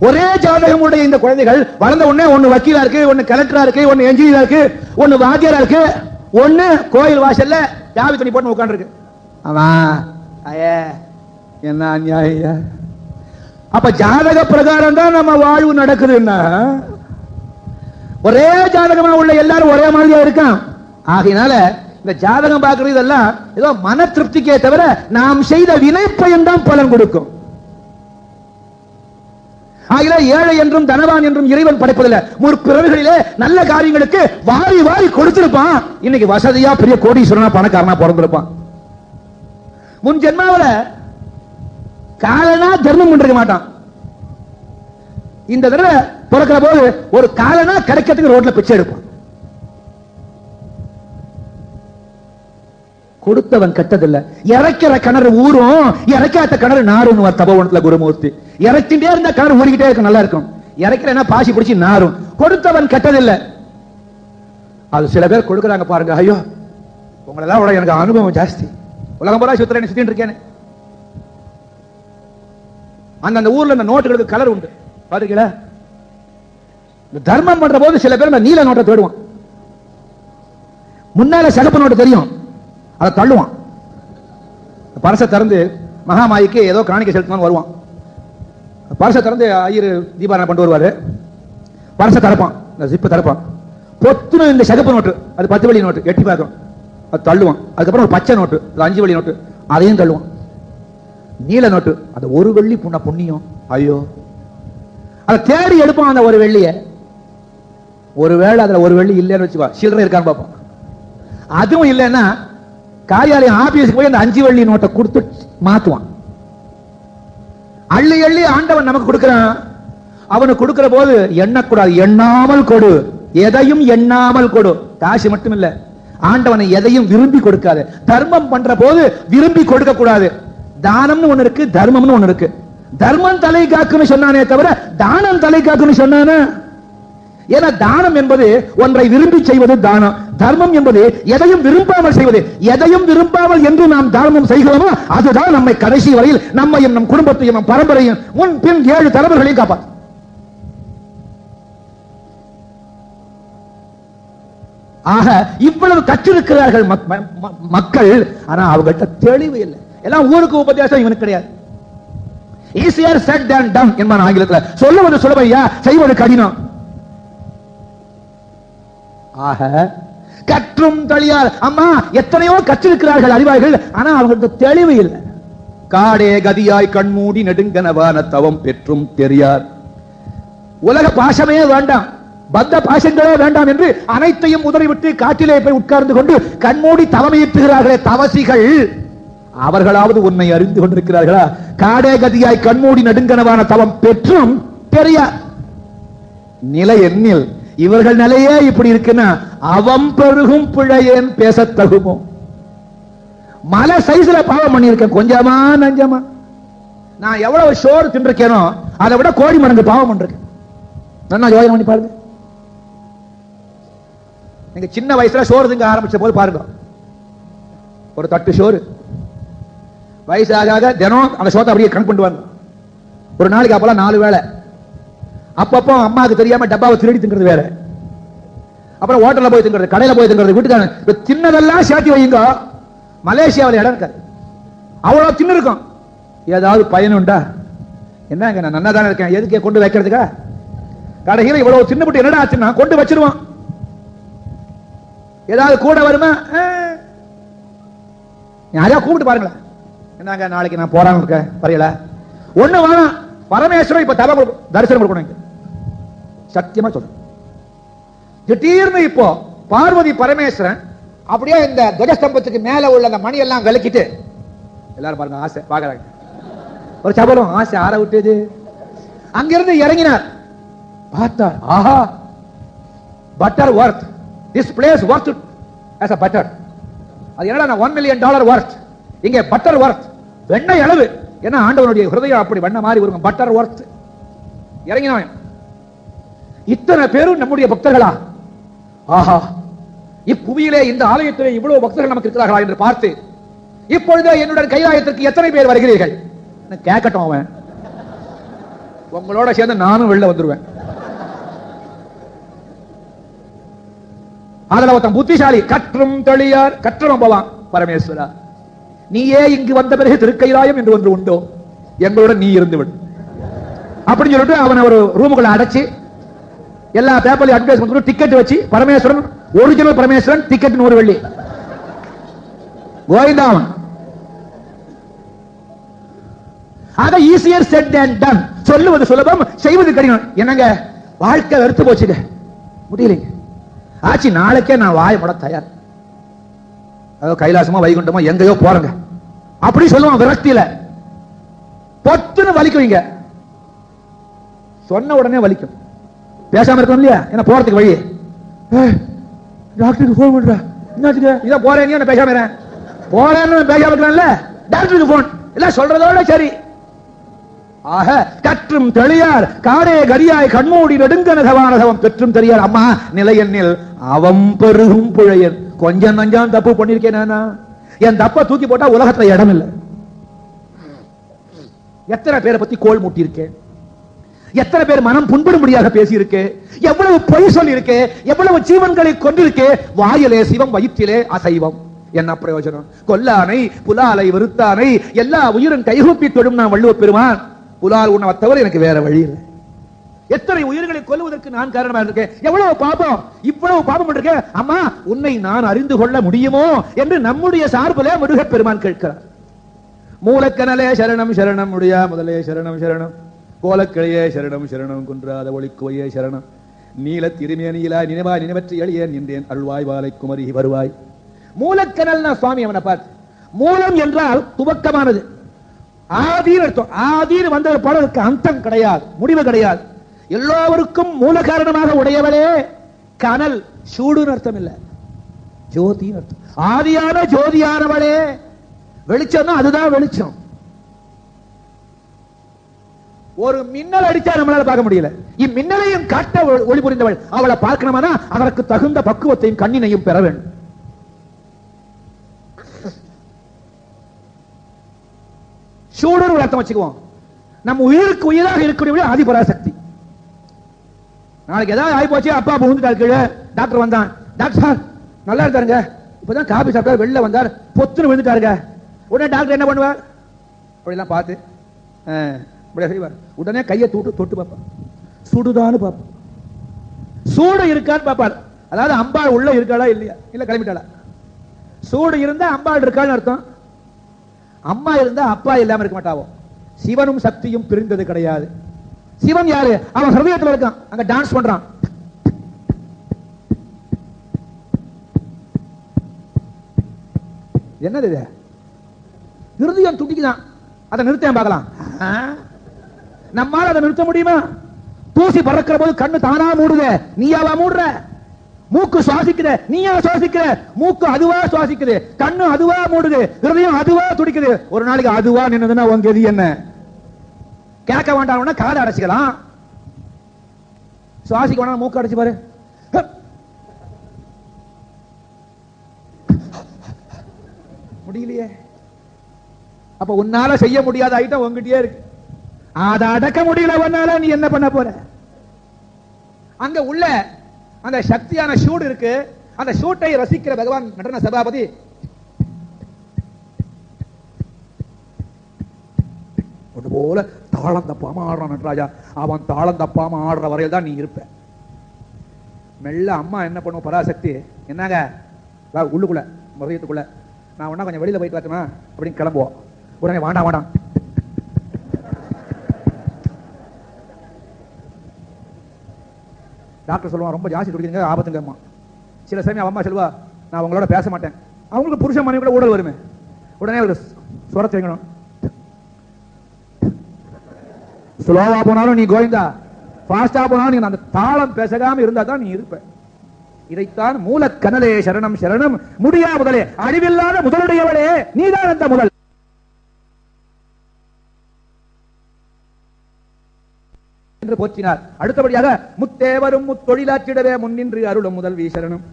ஒரே ஜாதகம் உடைய இந்த குழந்தைகள் வளர்ந்த உடனே ஒன்னு வக்கீலா இருக்கு, ஒன்னு கலெக்டரா இருக்கு, ஒன்னு என்ஜினியரா இருக்கு, ஒன்னு வாத்தியாரா இருக்கு, ஒன்னு கோயில் வாசல்ல ஜாவி தண்ணி போட்டு உட்கார்ந்து இருக்கு. ஆமா என்ன அநியாயம். அப்ப ஜாதக பிரகாரம் தான் நம்ம வாழ்வு நடக்குதுன்னா ஒரே ஜாதகமா உள்ள எல்லாரும் ஒரே மாதிரியா இருக்கான். ஆகையினால இந்த ஜாதகம் பார்க்கிறது இதெல்லாம் ஏதோ மன திருப்திக்கே தவிர நாம் செய்த வினைப்பயன் தான் பலன் கொடுக்கும். ஆகிய ஏழை என்றும் தனவான் என்றும் இறைவன் படைப்பதில்லை. முற்பிறவிகளிலே நல்ல காரியங்களுக்கு வாரி வாரி கொடுத்திருப்பான். இன்னைக்கு வசதியா பெரிய கோடீஸ்வரனா பணக்காரனா பிறந்திருப்பான். முன் ஜென்மாவில காலனா தர்மம் பண்ணிருக்க மாட்டான். இந்த தடவை பிறக்கிற போது ஒரு காலனா கிடைக்கிறதுக்கு ரோட்ல பிச்சை எடுப்பான். கொடுத்தவன் கெட்டதில்லை. இறக்கிற கிணறு ஊரும் இறக்காத கிணறு நாரும். தபோவனத்துல குருமூர்த்தி இறக்கிட்டே இருந்த கிணறு ஊறிக்கிட்டே இருக்கும், நல்லா இருக்கும். இறக்கிறேன்னா பாசி பிடிச்சி நாரும். கொடுத்தவன் கெட்டதில்லை. அது சில பேர் கொடுக்கறாங்க பாருங்க. ஐயோ உங்களெல்லாம் விட எனக்கு அனுபவம் ஜாஸ்தி. உலகம் பூரா சுத்திரேன் சுத்திட்டு இருக்கேன். அந்த ஊர்ல இந்த நோட்டுகளுக்கு கலர் உண்டு பாருங்களா. தர்மம் பண்ற போது சில பேர் நீல நோட்டை தேடுவான். முன்னால சிகப்பு நோட்டு தெரியும், அதை தள்ளுவான். பரசை திறந்து மகாமாய்க்கு ஏதோ காணிக்கை செலுத்தணும் வருவான். பரசை திறந்து ஐயர் தீபாராயணம் பண்ணிட்டு வருவாரு. பரசை திறப்பான், இந்த ஜிப்பு திறப்பான். பொத்துன்னு இந்த சிகப்பு நோட்டு, அது 10 வெள்ளி நோட்டு, எட்டி பார்க்கும், அது தள்ளுவான். அதுக்கப்புறம் ஒரு பச்சை நோட்டு, அது 5 வெள்ளி நோட்டு, அதையும் தள்ளுவான். நீல நோட்டு, அது 1 வெள்ளி புண்ணியம். ஐயோ அதை தேடி எடுப்பான். அந்த 1 வெள்ளிய ஒருவேளை அதுல 1 வெள்ளி இல்லைன்னு வச்சுக்கோ, சில்லறை இருக்கான்னு பார்ப்பான். அதுவும் இல்லைன்னா காரியாலயம் ஆபீஸுக்கு போய் அந்த 5 வெள்ளி நோட்டை கொடுத்து மாத்துவான். அள்ளி அள்ளி ஆண்டவன் நமக்கு கொடுக்கிறான். அவனுக்கு கொடுக்கிற போது எண்ணக்கூடாது, எண்ணாமல் கொடு. எதையும் எண்ணாமல் கொடு. காசு மட்டும் இல்ல, ஆண்டவனை எதையும் விரும்பி கொடுக்காது. தர்மம் பண்ற போது விரும்பி கொடுக்க கூடாது. தானம்னு ஒண்ணு இருக்கு, தர்மம்னு ஒண்ணு இருக்கு. தர்மம் தலை காக்குன்னு சொன்னானே தவிர தானம் தலை காக்குன்னு சொன்னானே. ஏன்னா தானம் என்பது ஒன்றை விரும்பி செய்வது தானம். தர்மம் என்பது எதையும் விரும்பாமல் செய்வது. எதையும் விரும்பாமல் என்று நாம் தானம் செய்கிறோமோ அதுதான் நம்மை கடைசி வரையில் நம்மையும் நம் குடும்பத்தையும் நம் பரம்பரையும் முன் பின் 7 தலைவர்களையும் காப்பாற்றும். ஆக இவ்வளவு கற்றிருக்கிறார்கள் மக்கள். ஆனா அவங்கள்ட்ட தெளிவு இல்லை. எல்லாம் ஊருக்கு உபதேசம், இவனுக்கு கிடையாது. ஈஸியர் செட் than done என்பான் ஆங்கிலத்தில். சொல்லுவது சுலபையா, செய்வது கடினம். ஆக கற்றும் தெளியார். அம்மா எத்தனையோ கற்றிருக்கிறார்கள் அறிவார்கள், ஆனா அவங்களுக்கு தெளிவு இல்லை. காடே கதியாய் கண்மூடி நெடுங்கனவான தவம் பெற்றும் தெரியார். உலக பாசமே வேண்டாம், பந்த பாசங்களே வேண்டாம் என்று அனைத்தையும் உதறிவிட்டு காட்டிலே போய் உட்கார்ந்து கொண்டு கண்மூடி தவமையிட்டுகிறார்களே தவசிகள், அவர்களாவது உன்னை அறிந்து கொண்டிருக்கிறார்களா? காடே கதியாய் கண்மூடி நெடுங்கனவான தவம் பெற்றும் தெரியார். நிலை எண்ணில் இவர்கள் நிலையே இப்படி இருக்குன்னா அவம் பெருகும் பிழையேன் பேச தகுமோ? மலை சைஸ்ல பாவம் பண்ணியிருக்கேன், கொஞ்சமா நஞ்சமா. நான் எவ்வளவு சோறு தின்றிருக்கேனோ அதை விட கோடி மடங்கு பாவம் பண்றேன். நான் யோசனை பண்ணி பாருங்க. நீங்க சின்ன வயசுல சோறு திங்க ஆரம்பிச்ச போது பாருங்க, ஒரு தட்டு சோறு வயசாக தினம் அந்த சோத்தை அப்படியே கணக்கு பண்ணுவாங்க. ஒரு நாளைக்கு அப்பெல்லாம் 4 வேளை. அப்பப்போ அம்மாவுக்கு தெரியாம டப்பாவை திருடி திங்கிறது வேற, அப்புறம் ஹோட்டல்ல போய் திங்கிறது, கடையில போய் திங்கிறது, வீட்டுக்கான தின்னதெல்லாம் சேர்த்து வைங்க. மலேசியாவில் இடம் இருக்காது, அவ்வளவு தின்னு இருக்கும். ஏதாவது பயனுண்டா? என்னங்க நான் நல்லா தானே இருக்கேன், எதுக்கே கொண்டு வைக்கிறதுக்கா? கடைசியில் இவ்வளவு தின்னுபிட்டு என்னடா ஆச்சுன்னா கொண்டு வச்சிருவான். ஏதாவது கூட வருமா? யாரையா கூப்பிட்டு பாருங்களேன், என்னங்க நாளைக்கு நான் போறாங்க இருக்க வரையல ஒண்ணு வேணாம். பரமேஸ்வரன் இப்ப தரிசனம் கொடுக்கணும். சத்தியமா சொல்றேன். திடீர்னு இப்போ பார்வதி பரமேஸ்வரன் அப்படியே இந்த துவஜஸ்தம்பத்துக்கு மேல உள்ள அந்த மணி எல்லாம் விளக்கிட்டு எல்லாரும் பாருங்க, ஆசை பாக்குறாங்க. ஒரு சபலம் ஆசை ஆற விட்டது. அங்கிருந்து இறங்கினார். பார்த்தார், ஆஹா, butter worth, this place worth as a butter. அது என்னடா $1 million வொர்த், இங்க பட்டர் வொர்த், வெண்ணெய் அளவு. ஏன்னா ஆண்டவனுடைய ஹிருதயம் அப்படி வெண்ணெய் மாதிரி இருக்கும். Butter worth. இறங்கினவன். இத்தனை பேரும் நம்முடைய பக்தர்களா? ஆஹா, இப்புவியிலே இந்த ஆலயத்திலே இவ்வளவு பக்தர்கள் நமக்கு இருக்கிறார்களா என்று பார்த்து, இப்பொழுது என்னுடன் கைலாயத்திற்கு எத்தனை பேர் வருகிறீர்கள் கேட்கட்டும். அவன் உங்களோட சேர்ந்து நானும் வெளில வந்துருவேன். அதுல ஒருத்தன் புத்திசாலி, கற்றும் தெளியார் கற்றவன் போவான். பரமேஸ்வரா, நீயே இங்கு வந்த பிறகு திருக்கைலாயம் என்று ஒன்று உண்டோ, எங்களுடன் நீ இருந்து விடு அப்படின்னு சொல்லிட்டு அவனை ஒரு ரூமுக்குள்ள அடைச்சு எல்லா பேப்பர்லயும் அட்வர்டைஸ்மென்ட் டிக்கெட் வச்சு, பரமேஸ்வரன் ஒரிஜினல் பரமேஸ்வரன், டிக்கெட் 100 வெள்ளி, கோவிந்தாவன். ஆக ஈஸியர் செட் அண்ட் டன். சொல்லுவது சுலபம், செய்வது கடினம். என்னங்க வாழ்க்கை வெறுத்து போச்சுங்க, முடியலைங்க. ஆச்சு, நாளைக்கே நான் வாய முட தயார். கைலாசமா வைகுண்டமா எங்கயோ போறங்க அப்படி சொல்லுவான் விரக்தியில. பொத்துன்னு வலிக்குவீங்க, சொன்ன உடனே வலிக்கும். பேசாம இருக்கணும் இல்லையா? என்ன போறதுக்கு வழி? டாக்டருக்கு போன் பண்ற, இதான் போறேன், நீ பேசாம போறேன்னு பேசாம இருக்கலாம்ல. டாக்டருக்கு போன் எல்லாம் சொல்றதோட சரி. ஆக கற்றும் தெளியார் காடே கரியாய் கண்மூடி நெடுங்கனகவானதவம் பெற்றும் தெரியார். அம்மா நிலையெண்ணில் அவம் பெருகும் புழையன். கொஞ்சம் நஞ்சம் தப்பு பண்ணிருக்கேன் நானா? என் தப்ப தூக்கி போட்டா உலகத்துல இடம் இல்லை. எத்தனை பேரை பத்தி கோல் மூட்டி இருக்கேன், எத்தனை பேர் மனம் புண்படும்படியாக பேசியிருக்கு, எவ்வளவு பொய் சொல்லி இருக்கு, எவ்வளவு ஜீவன்களை கொண்டிருக்கு. வாயிலே சிவம், வயிற்றிலே அசைவம். என்ன பிரயோஜனம்? கொல்லானை புலாலை வெறுத்தானை எல்லா உயிரும் கைகூப்பி தொடும் நான் வள்ளுவ பெருமான். புலால் உணவை தவிர எனக்கு வேற வழி இல்லை. எத்தனை உயிர்களை கொல்லுவதற்கு நான் காரணமாக இருக்கேன். எவ்வளவு பாபம், இவ்வளவு பாபம் இருக்கேன். அம்மா, உன்னை நான் அறிந்து கொள்ள முடியுமோ என்று நம்முடைய சார்பிலே முருகப் பெருமான் கேட்கிறார். மூலக்கனலே சரணம் சரணம், முடியா முதலே சரணம் சரணம், கோலக்கிளையே சரணம் சரணம், குன்றாத ஒளிக்குவையே சரணம், நீல திருமேனியிலாய் நினைவாய் நினைவற்று எளியேன் நின்றேன், அருள்வாய் வாழை குமரி வருவாய். மூலக்கனல் சுவாமி அவனை பார்த்து, மூலம் என்றால் துவக்கமானது, ஆதீர் அர்த்தம். ஆதீர் வந்த பாடலுக்கு அந்தம் கிடையாது, முடிவு கிடையாது. எல்லோருக்கும் மூல காரணமாக உடையவளே கனல், சூடுன்னு அர்த்தம் இல்ல, ஜோதி அர்த்தம். ஆதியான ஜோதியானவளே, வெளிச்சம் அதுதான் வெளிச்சம். ஒரு மின்னல் அடிச்சா நம்மளால பார்க்க முடியல, இம்மின்னலையும் காட்ட ஒளி புரிந்தவள். அவளை பார்க்கணும்னா அதற்கு தகுந்த பக்குவத்தையும் கண்ணினையும் பெற வேண்டும். சூடுன்னு ஒரு அர்த்தம் வச்சுக்குவோம். நம்ம உயிருக்கு உயிராக இருக்கக்கூடிய ஆதிபராசக்தி. நாளைக்கு ஏதாவது ஆகி போச்சு, அப்பா புகுந்துட்டாரு கீழே, டாக்டர் வந்தான், டாக்டர் சார் நல்லா இருந்தாருங்க, இப்பதான் காபி சாப்பிட்டாரு, வெளில வந்தார், பொத்துன்னு விழுந்துட்டாருங்க. உடனே டாக்டர் என்ன பண்ணுவார்? அப்படிலாம் பார்த்து செய்வார். உடனே கையை தொட்டு பார்ப்பார், சுடுதான்னு பார்ப்பார், சூடு இருக்கான்னு பார்ப்பார். அதாவது அம்பாள் உள்ள இருக்காளா இல்லையா, இல்ல கிளம்பிட்டாளா. சூடு இருந்தா அம்பாள் இருக்கான்னு அர்த்தம். அம்மா இருந்தா அப்பா இல்லாம இருக்க மாட்டாவோ. சிவனும் சக்தியும் பிரிந்தது கிடையாது. சிவன் யாரு? அவன் ஹிருதயத்தில் இருக்கான், அங்க டான்ஸ் பண்றான். என்னது இது? ஹிருதயம் துடிக்குதான், அதை நிறுத்த பார்க்கலாம். நம்மால அதை நிறுத்த முடியுமா? தூசி பறக்கிற போது கண்ணு தானா மூடுது, நீயாவா மூடுற? மூக்கு சுவாசிக்குது, நீயா சுவாசிக்கிற? மூக்கு அதுவா சுவாசிக்குது, கண்ணு அதுவா மூடுது, ஹிருதயம் அதுவா துடிக்குது. ஒரு நாளைக்கு அதுவா நின்னதுன்னா உங்க கதி என்ன? கேட்க வேண்டாம்னா காதை அடைச்சிக்கலாம், சுவாசிக்க வேண்டாம் மூக்க அடைச்சு பாரு. முடியலையே. அப்ப உன்னால செய்ய முடியாத ஐட்டம் உங்ககிட்டயே இருக்கு, அதை அடக்க முடியல உன்னால, நீ என்ன பண்ண போற? அங்க உள்ள அந்த சக்தியான ஷூட் இருக்கு, அந்த ஷூட்டை ரசிக்கிற பகவான் நடன சபாபதி போல தாளம் தப்பாம ஆடுறான் நடராஜா. அவன் தாளம் தப்பாம ஆடுற வரையில் தான் நீ இருப்ப. மெல்ல அம்மா என்ன பண்ணுவோம், பராசக்தி என்னங்க உள்ளுக்குள்ள மதியத்துக்குள்ள நான் ஒன்னா கொஞ்சம் வெளியில போயிட்டு வரணும் அப்படின்னு கிளம்புவோம். உடனே வாண்டாம் வாண்டாம், டாக்டர் சொல்லுவான் ரொம்ப ஜாஸ்தி குடிக்கிறீங்க ஆபத்துங்க அம்மா. சில சமயம் அம்மா சொல்லுவா நான் உங்களோட பேச மாட்டேன். அவங்களுக்கு புருஷ மனைவி கூட ஊழல் வருமே, உடனே ஒரு சுரத்தை வைக்கணும். ஸ்லோவா போனாலும் நீ கோவிந்தா, ஃபாஸ்டா போனாலும் நீ அந்த தாளம் பேசாம இருந்தா தான் நீ இருப்ப. இதைத்தான் மூல கனலே சரணம் சரணம் முடியா முதலே அழிவில்லாத முதலுடையவளே நீதான் அந்த முதல் என்று போற்றினார். அடுத்தபடியாக முத்தேவரும் முத்தொழிலாற்றிடவே முன்னின்று அருளும் முதல்வி சரணம்,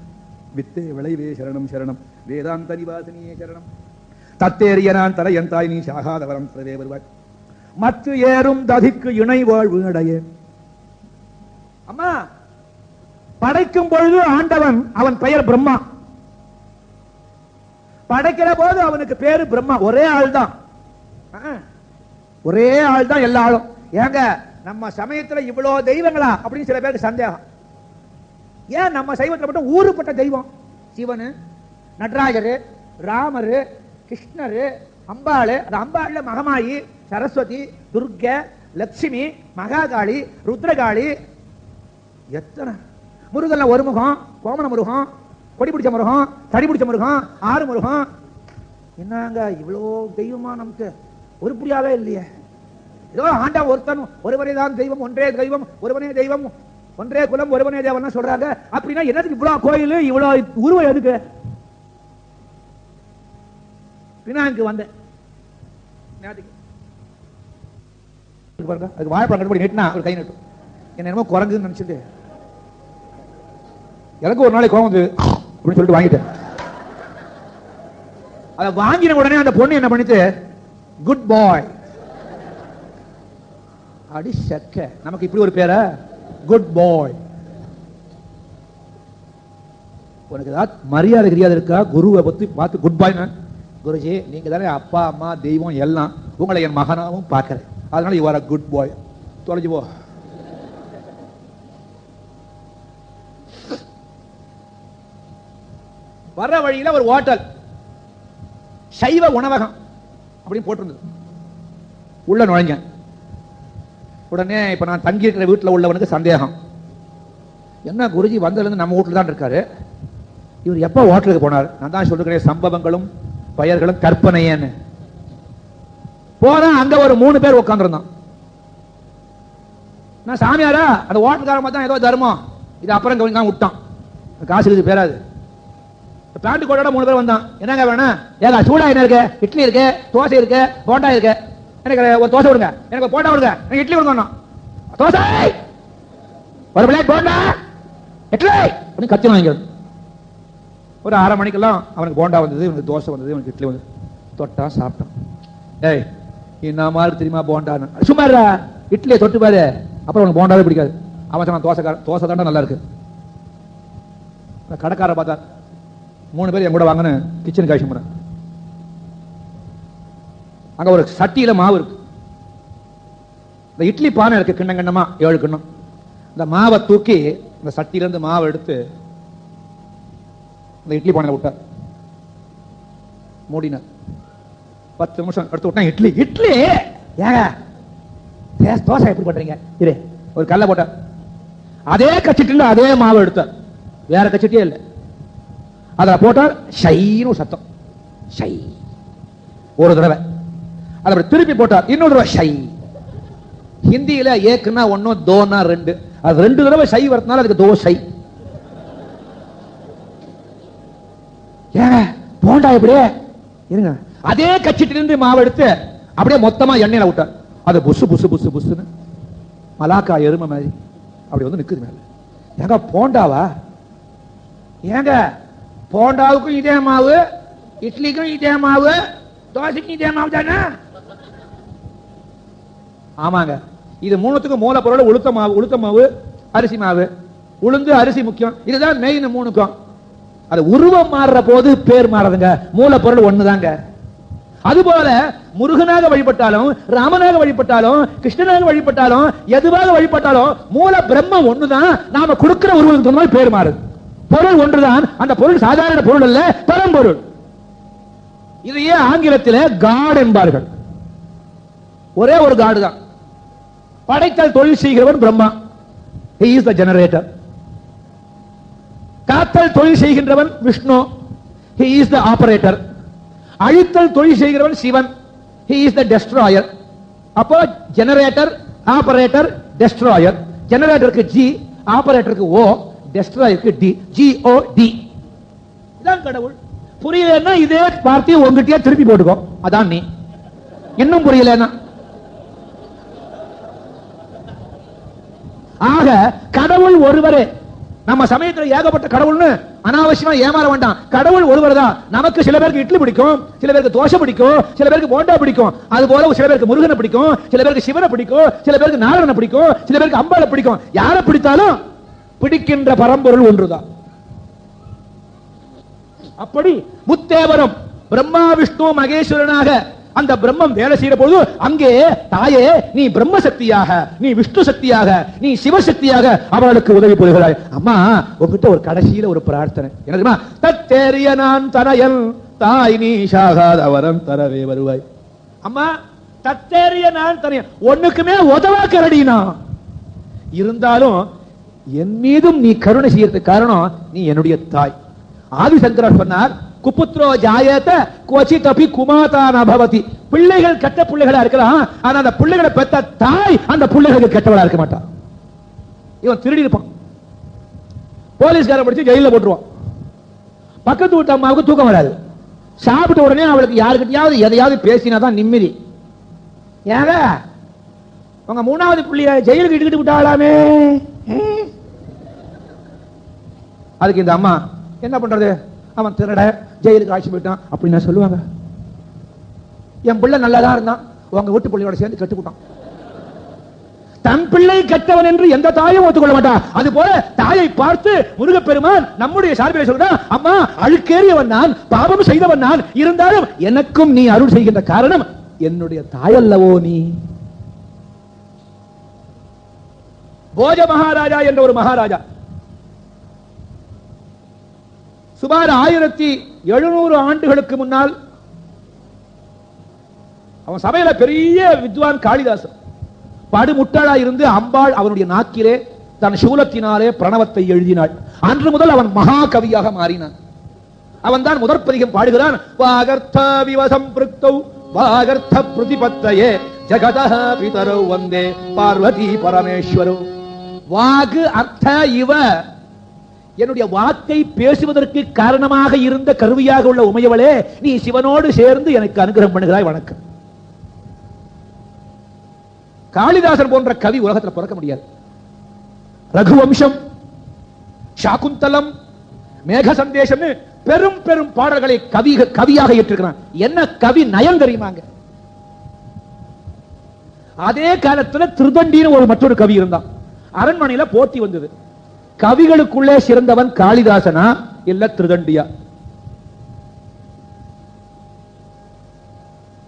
வித்தே விளைவே சரணம் சரணம், வேதாந்த நிவாசினியே சரணம், தத்தேறிய நான் தலையன் தாய் நீ சாகாதவரம் சிறவே வருவாய், மற்ற ஏறும் ததிக்கு இணை வாழ்வு அடைய. அம்மா படைக்கும் பொழுது ஆண்டவன் அவன் பெயர் பிரம்மா, படைக்கிற போது அவனுக்கு பேரு பிரம்மா. ஒரே ஆள் தான், ஒரே ஆள் தான் எல்லா ஆளும். ஏங்க நம்ம சமயத்துல இவ்வளவு தெய்வங்களா அப்படின்னு சில பேருக்கு சந்தேகம். ஏன் நம்ம சைவத்தில் மட்டும் ஊருப்பட்ட தெய்வம்? சிவனு, நடராஜரு, ராமரு, கிருஷ்ணரு, அம்பாளு, அம்பாள்ல மகமாயி, சரஸ்வதி, துர்கை, லட்சுமி, மகாகாளி, ருத்ரகாளி, எத்தனை முருகன்ல ஒரு முகம், கோமன முருகம், கொடி பிடிச்ச முருகம், தடி பிடிச்ச முருகம், ஆறு முருகம். என்னங்க இவ்வளோ தெய்வமா நமக்கு உருப்படியாவே இல்லையே. ஏதோ ஆண்டவன் ஒருத்தன் ஒருவரே தான் தெய்வம், ஒன்றே தெய்வம், ஒருவனே தெய்வம், ஒன்றே குலம், ஒருவனே தேவன் சொல்றாங்க. அப்படின்னா என்னதுக்கு இவ்வளவு கோயில், இவ்வளவு உருவம் எதுக்கு? பினாங்கு வந்தேன் அதுக்கு வாழைப்பழம் கட்டுப்படி நெட்டினா ஒரு கை நட்டும் என்ன என்னமோ குரங்குன்னு நினைச்சிட்டு எனக்கு ஒரு நாளைக்கு கோவம் வந்து அப்படின்னு சொல்லிட்டு வாங்கிட்டேன். அதை வாங்கின உடனே அந்த பொண்ணு என்ன பண்ணிட்டு குட் பாய் அடி சக்க, நமக்கு இப்படி ஒரு பேரா குட் பாய். உனக்கு ஏதாவது மரியாதை கிடையாது இருக்கா? குருவை பத்தி பார்த்து குட் பாய். குருஜி நீங்க தானே அப்பா அம்மா தெய்வம் எல்லாம், உங்களை என் மகனாவும் பார்க்கிறேன், அதனால யூ ஆர் a குட் பாய். தொலைஞ்சு போ. வர்ற வழியில ஒரு ஹோட்டல் சைவ உணவகம் அப்படின்னு போட்டிருந்தது. உள்ள நுழைஞ்ச உடனே இப்ப நான் தங்கி இருக்கிற வீட்டில் உள்ளவனுக்கு சந்தேகம், என்ன குருஜி வந்ததுல இருந்து நம்ம வீட்டுல தான் இருக்காரு, இவர் எப்ப ஹோட்டலுக்கு போனார்? நான் தான் சொல்லுகிறேன் சம்பவங்களும் பெயர்களும் கற்பனையேன்னு. போனா அங்க ஒரு 3 பேர் உட்கார்ந்துருந்தான். நான் சாமியாரா அந்த ஹோட்டல்காரன் தான் ஏதோ தர்மம், இது அப்புறம் கவனிக்காம விட்டான், காசு இது பேராது. பேண்ட் கோட்டோட 3 பேர் வந்தான். என்னங்க வேணும்? ஏங்க சூடா என்ன இருக்கு? இட்லி இருக்கு, தோசை இருக்கு, போண்டா இருக்கு. எனக்கு ஒரு தோசை கொடுங்க, எனக்கு போண்டா கொடுங்க, எனக்கு இட்லி கொடுங்க. தோசை ஒரு பிளேட், போண்டா இட்லி அப்படின்னு கத்தி வாங்கிடும். ஒரு 1/2 மணிக்கெல்லாம் அவனுக்கு போண்டா வந்தது, இவனுக்கு தோசை வந்தது, இவனுக்கு இட்லி வந்தது. தொட்டா சாப்பிட்டான். ஏய் என்ன மாதிரி தெரியுமா போண்டான்னு? சும்மா இட்லியை தொட்டு பாரு, அப்புறம் உனக்கு போண்டாவே பிடிக்காது. அவன் சொன்னான் தோசை தாண்டா நல்லா இருக்கு. கடைக்காரர் பார்த்தா 3 பேர் என் கூட வாங்கன்னு கிச்சன் காய்ச்சி போறேன். அங்க ஒரு சட்டியில மாவு இருக்கு, இந்த இட்லி பானை இருக்கு, கிண்ணம் கிண்ணமா 7 கிண்ணம். இந்த மாவை தூக்கி இந்த சட்டியில இருந்து மாவை எடுத்து இந்த இட்லி பானையில விட்டார், மூடினார். 10 நிமிஷம் எடுத்து விட்டா இட்லி இட்லி. ஏங்க தோசை எப்படி பண்றீங்க? இரு ஒரு கல்ல போட்டார், அதே கச்சிட்டில அதே மாவு எடுத்தார், வேற கச்சிட்டியே இல்லை. அதில் போட்டார், ஷைன்னு சத்தம், ஷை ஒரு தடவை. அதை திருப்பி போட்டார், இன்னொரு தடவை ஷை. ஹிந்தியில ஏக்குன்னா 1, தோனா 2, அது 2 தடவை ஷை வரதுனால அதுக்கு தோசை. ஏங்க போண்டா எப்படியே இருங்க. அதே கச்சிட்டிலிருந்து மாவு எடுத்து அப்படியே மொத்தமா எண்ணெயில விட்டார். அது புசு புசு புசு புசுன்னு மலாக்கா எருமை மாதிரி அப்படி வந்து நிக்குது மேல. ஏங்க போண்டாவா? ஏங்க போண்டாவுக்கும் இதே மாவு, இட்லிக்கும் இதே மாவு, தோசைக்கும் இதே மாவு தானே? ஆமாங்க. இது மூணுத்துக்கும் மூல பொருள் உளுத்த மாவு, அரிசி மாவு. உளுந்து அரிசி முக்கியம், இதுதான் மெயின் மூணுக்கும். அது உருவம் மாறுற போது பேர் மாறுதுங்க, மூல பொருள் ஒண்ணுதாங்க. அதுபோல முருகனாக வழிபட்டாலும், ராமனாக வழிபட்டாலும், கிருஷ்ணனாக வழிபட்டாலும், எதுவாக வழிபட்டாலும் மூல பிரம்மம் ஒண்ணுதான். நாம கொடுக்கிற உருவத்துக்கு தகுந்த மாதிரி பேர் மாறுது. பொருள் ஒன்றுதான். அந்த பொருள் சாதாரண பொருள் அல்ல, பரம்பொருள். இதையே ஆங்கிலத்தில் காட் என்பார்கள். ஒரே ஒரு காடு தான். படைத்தல் தொழில் செய்கிறவன் Brahma, he is the generator. காத்தல் தொழில் செய்கின்றவன் Vishnu, he is the operator. அழித்தல் தொழில் செய்கிறவன் Sivan, he is the destroyer. அப்போ ஜெனரேட்டர், ஆபரேட்டர், டெஸ்ட்ராயர். ஜெனரேட்டருக்கு ஜி, ஆபரேட்டருக்கு ஓ, டெஸ்ட்ராயருக்கு டி, GOD. இதான் கடவுள். புரியலன்னா இதே வார்த்தையை உங்ககிட்டயே திருப்பி போட்டுக்கோ, அதான் நீ. இன்னும் புரியலன்னா ஆக கடவுள் ஒருவரே. நம்ம சமயத்தில் ஏகப்பட்ட கடவுள்னு அனாவசியமா ஏமாற வேண்டாம். கடவுள் ஒருவர் தான். நமக்கு சில பேருக்கு இட்லி பிடிக்கும், சில பேருக்கு தோசை பிடிக்கும், சில பேருக்கு போண்டா பிடிக்கும். அது போல சில பேருக்கு முருகனை பிடிக்கும், சில பேருக்கு சிவனை பிடிக்கும், சில பேருக்கு நாராயணனை பிடிக்கும், சில பேருக்கு அம்பாளை பிடிக்கும். யாரை பிடித்தாலும் பிடிக்கின்ற பரம்பொருள் ஒன்றுதான். அப்படி முத்தேவரும் பிரம்மா விஷ்ணு மகேஸ்வரனாக அந்த பிரம்மம் வேலை செய்யற போது அங்கே தாயே நீ பிரம்ம சக்தியாக, நீ விஷ்ணு சக்தியாக, நீ சிவசக்தியாக அவர்களுக்கு உதவி புரிகிறாய். அம்மா உங்ககிட்ட ஒரு கடைசியில ஒரு பிரார்த்தனை என்ன தெரியுமா? தத்தேறிய நான் தனையன் தாய் நீ சாகாத அவரம் தரவே வருவாய். அம்மா தத்தேறிய நான் தனையன், ஒண்ணுக்குமே உதவாக்கரடினா இருந்தாலும் என் மீதும் நீ கருணை செய்யறதுக்கு காரணம் நீ என்னுடைய தாய். ஆதிசங்கரர் சொன்னார், குப்புத்ரோ ஜாயத கோச்சித் அபி குமாதான பவதி. பிள்ளைகள் கெட்ட பிள்ளைகளா இருக்கலாம், ஆனா அந்த பிள்ளைகளை பெற்ற தாய் அந்த பிள்ளைகளுக்கு கெட்டவளா இருக்க மாட்டான். இவன் திருடி இருப்பான், போலீஸ்காரன் பிடிச்சு ஜெயில போட்டுருவான். பக்கத்து வீட்டு அம்மாவுக்கு தூக்கம் வராது. சாப்பிட்ட உடனே அவளுக்கு யாருக்கிட்டையாவது எதையாவது பேசினாதான் நிம்மதி. ஏங்க உங்க மூணாவது பிள்ளைய ஜெயிலுக்கு இட்டுக்கிட்டு விட்டாலாமே. அதுக்கு இந்த அம்மா என்ன பண்றது? அவன் திருட ஜெயிலுக்கு ஆட்சி போயிட்டான் அப்படின்னு சொல்லுவாங்க. என் பிள்ளை நல்லதான் இருந்தான், உங்க வீட்டு பிள்ளையோட சேர்ந்து கட்டுக்கிட்டான். தன் பிள்ளை கெட்டவன் என்று எந்த தாயும் ஒத்துக்கொள்ள மாட்டான். அது போல தாயை பார்த்து முருகப்பெருமான் நம்முடைய சார்பில் சொல்றான், அம்மா அழுக்கேறியவன் நான், பாவம் செய்தவன் நான், இருந்தாலும் எனக்கும் நீ அருள் செய்கின்ற காரணம் என்னுடைய தாயல்லவோ நீ. போஜ மகாராஜா என்ற ஒரு மகாராஜா சுமார் 1700 ஆண்டுகளுக்கு முன்னால் அவன் சபையில பெரிய வித்வான் காளிதாசன் படுமுட்டாளா இருந்து அம்பாள் அவனுடைய நாக்கிலே தன் சூலத்தினாலே பிரணவத்தை எழுதினாள். அன்று முதல் அவன் மகா கவியாக மாறினான். அவன் தான் முதற்பதிகம் பாடுகிறான். வாகர்த்த விவசம் பிருத்தௌ வாகர்த்த பிரதிபத்தயே ஜகதஹ பிதரௌ வந்தே பார்வதி பரமேஸ்வரோ. வாகு அர்த்த இவ, என்னுடைய வாக்கை பேசுவதற்கு காரணமாக இருந்த கருவியாக உள்ள உமையவளே, நீ சிவனோடு சேர்ந்து எனக்கு அனுகிரகம் பண்ணுகிறாய், வணக்கம். காளிதாசன் போன்ற கவி உலகத்தில் பிறக்க முடியாது. ரகுவம்சம், சாகுந்தலம், மேக சந்தேசம் பெரும் பெரும் பாடல்களை கவியாக ஏற்றிருக்கிறான். என்ன கவி நயம் தெரியுமாங்க? அதே காலத்தில் திருதண்டின்னு ஒரு மற்றொரு கவி இருந்தான். அரண்மனையில போட்டி வந்தது, கவிகளுக்குள்ளே சிறந்தவன் காளிதாசனா இல்ல திருதண்டியா?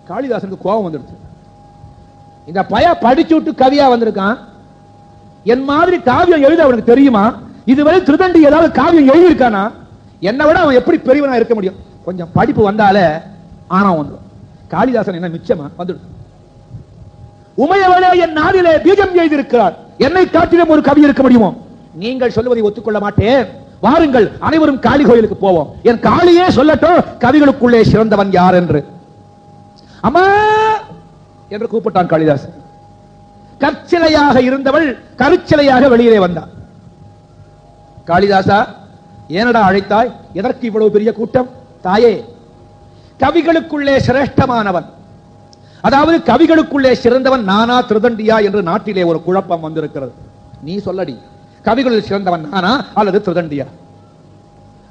காளிதாசனுக்கு கோபம் வந்துடுச்சு. இந்த பய படிச்சு விட்டு கவியா வந்திருக்கான், என் மாதிரி காவியம் எழுத அவனுக்கு தெரியுமா? இதுவரை திருதண்டி ஏதாவது காவியம் எழுதியிருக்கானா? என்னை விட அவன் எப்படி பெரியவனா இருக்க முடியும்? கொஞ்சம் படிப்பு வந்தாலே ஆனா வந்துடும். காளிதாசன் என்ன மிச்சமா வந்துடும். உமையவளே என் நாடிலே பீஜம் எழுதியிருக்கிறார், என்னை காட்டிலும் ஒரு கவி இருக்க முடியுமோ? நீங்கள் சொல்லுவதை ஒத்துக்கொள்ள மாட்டேன், வாருங்கள் அனைவரும் காளி கோயிலுக்கு போவோம், என் காளியே சொல்லட்டும் கவிகளுக்குள்ளே சிறந்தவன் யார் என்று. அம்மா என்று கூப்பிட்டான் காளிதாசன். கற்சிலையாக இருந்தவள் கருச்சிலையாக வெளியிலே வந்தாள். காளிதாசா ஏனடா அழைத்தாய்? எதற்கு இவ்வளவு பெரிய கூட்டம்? தாயே, கவிகளுக்குள்ளே சிரேஷ்டமானவன், அதாவது கவிகளுக்குள்ளே சிறந்தவன் நானா திருதண்டியா என்று நாட்டிலே ஒரு குழப்பம் வந்திருக்கிறது. நீ சொல்லடி, கவிகளில் சிறந்தவன் நானா அல்லது திருதண்டியா?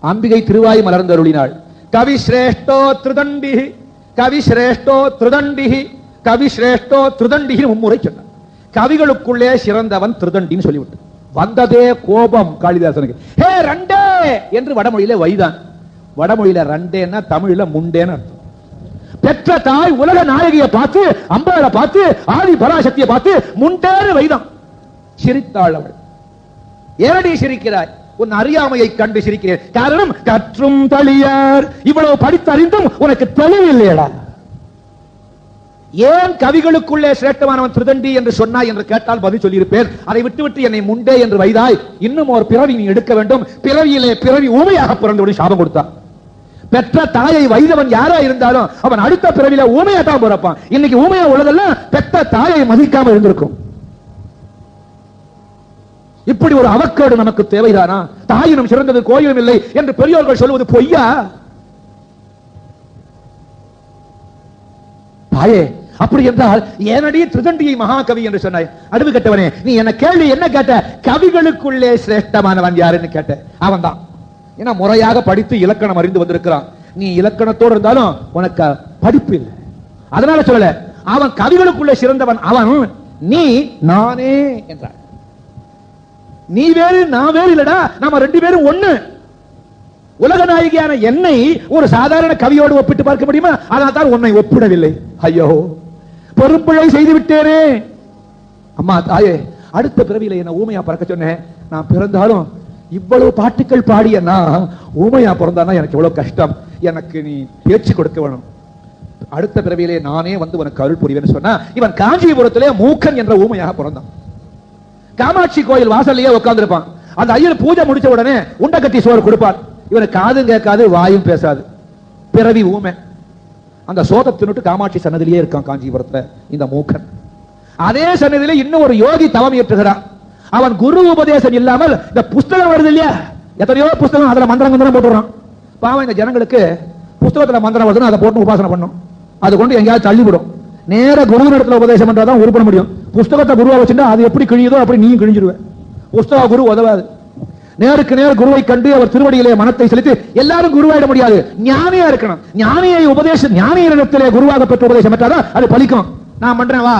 அம்பிகை திருவாய் மலர்ந்தருளினாள். கவி சிரேஷ்டோ திருதண்டி, கவி சிரேஷ்டோ திருதண்டி, கவி சிரேஷ்டோ திருதண்டி மும்முறை சொன்னார். கவிகளுக்குள்ளே சிறந்தவன் திருதண்டின்னு சொல்லிவிட்டு வந்ததே கோபம் காளிதாசனுக்கு. ஹே ரண்டே என்று வடமொழியில வைதான். வடமொழியில ரண்டேன்னா தமிழ்ல முண்டேன்னு அர்த்தம். பெற்ற தாய் உலக நாயகியை பார்த்து, அம்பாளை பார்த்து, ஆதி பராசக்தியை பார்த்து முண்டேன்னு வைதான். சிரித்தாள் அவள். ஏனடி சிரிக்கிறாய்? உன் அறியாமையை கண்டு சிரிக்கிறேன். காரணம் கற்றும் தளியார், இவ்வளவு படித்தறிந்தும் உனக்கு தெளிவில்லையடா. ஏன் கவிகளுக்குள்ளே சிரேஷ்டமானவன் திருதண்டி என்று சொன்னாய் என்று கேட்டால் பதில் சொல்லியிருப்பேன். அதை விட்டுவிட்டு என்னை முண்டே என்று வைதாய். இன்னும் ஒரு பிறவி நீ எடுக்க வேண்டும். பிறவியிலே பிறவி ஊமையாக பிறந்தோடு சாபம் கொடுத்தான். பெற்ற தாயை வைதவன் யாரா இருந்தாலும் அவன் அடுத்த பிறவியில ஊமையா தான் பிறப்பான். இன்னைக்கு ஊமையா உள்ளதெல்லாம் பெற்ற தாயை மதிக்காம இருந்திருக்கும். இப்படி ஒரு அவக்கேடு நமக்கு தேவைதானா? தாயினும் சிறந்தது கோயிலும் இல்லை என்று பெரியோர்கள் சொல்வது பொய்யா? தாயே, அப்படி என்றால் ஏனடி திருதண்டியை மகாகவி என்று சொன்னாய்? அடுவு கட்டவனே, நீ என்ன கேள்வி என்ன கேட்ட? கவிகளுக்குள்ளே சிரேஷ்டமானவன் யாருன்னு கேட்ட. அவன் தான். ஏன்னா முறையாக படித்து இலக்கணம் அறிந்து வந்திருக்கிறான். நீ இலக்கணத்தோடு இருந்தாலும் உனக்கு படிப்பு இல்லை. அதனால சொல்லல, அவன் கவிகளுக்குள்ளே சிறந்தவன் அவன். நீ நானே என்றான். நீ வேறு நான் வேறு இல்லடா, நாம ரெண்டு பேரும் ஒண்ணு. உலக நாயகியான என்னை ஒரு சாதாரண கவியோடு ஒப்பிட்டு பார்க்க முடியுமா? அதனால் தான் உன்னை ஒப்பிடவில்லை. ஐயோ, பொறுப்பிழை செய்து விட்டேனே. அம்மா தாயே, அடுத்த பிறவியில என்ன ஊமையா பறக்க சொன்னேன். நான் பிறந்தாலும் இவ்வளவு பாட்டுக்கள் பாடிய நான் ஊமையா பிறந்தானா எனக்கு எவ்வளவு கஷ்டம். எனக்கு நீ பேச்சு கொடுக்க வேணும். அடுத்த பிறவியிலே நானே வந்து உனக்கு அருள் புரிவேன்னு சொன்னா, இவன் காஞ்சிபுரத்திலே மூக்கன் என்ற ஊமையாக பிறந்தான். காமாட்சி கோயில் வாசல்லையே உட்கார்ந்து இருப்பான். அந்த ஐயர் பூஜை முடிச்ச உடனே உண்டை கட்டி சோறு கொடுப்பார். இவனுக்கு காதும் கேட்காது, வாயும் பேசாது. பிறவி ஊமை. அந்த சோத்தை தின்னுட்டு காமாட்சி சன்னதியிலே இருக்கான் காஞ்சிபுரத்துல இந்த மூக்கன். அதே சன்னதியில இன்னும் ஒரு யோகி தவம் ஏற்றுகிறான். அவன் குரு உபதேசம் இல்லாமல் இந்த புஸ்தகம் வருது இல்லையா, எத்தனையோ புஸ்தகம், அதுல மந்திரம் போட்டுறான். பாவம், இந்த ஜனங்களுக்கு புஸ்தகத்துல மந்திரம் வருதுன்னு அதை போட்டு உபாசனை பண்ணும். அது கொண்டு எங்கேயாவது தள்ளிவிடும். நேர குருவினிடத்துல உபதேசம் பண்றதான் உருப்பட முடியும். புஸ்தகத்தை குருவா வச்சுட்டா அது எப்படி கிழியுதோ அப்படி நீயும் கிழிஞ்சிருவேன். புஸ்தக குரு உதவாது. நேருக்கு நேர் குருவை கண்டு அவர் திருவடியிலே மனத்தை செலுத்தி எல்லாரும் குருவாயிட முடியாது. ஞானியா இருக்கணும். ஞானியை உபதேசம், ஞானியிடத்திலே குருவாக பெற்ற உபதேசம் பெற்றாதான் அது பலிக்கும். நான் பண்றேன் வா,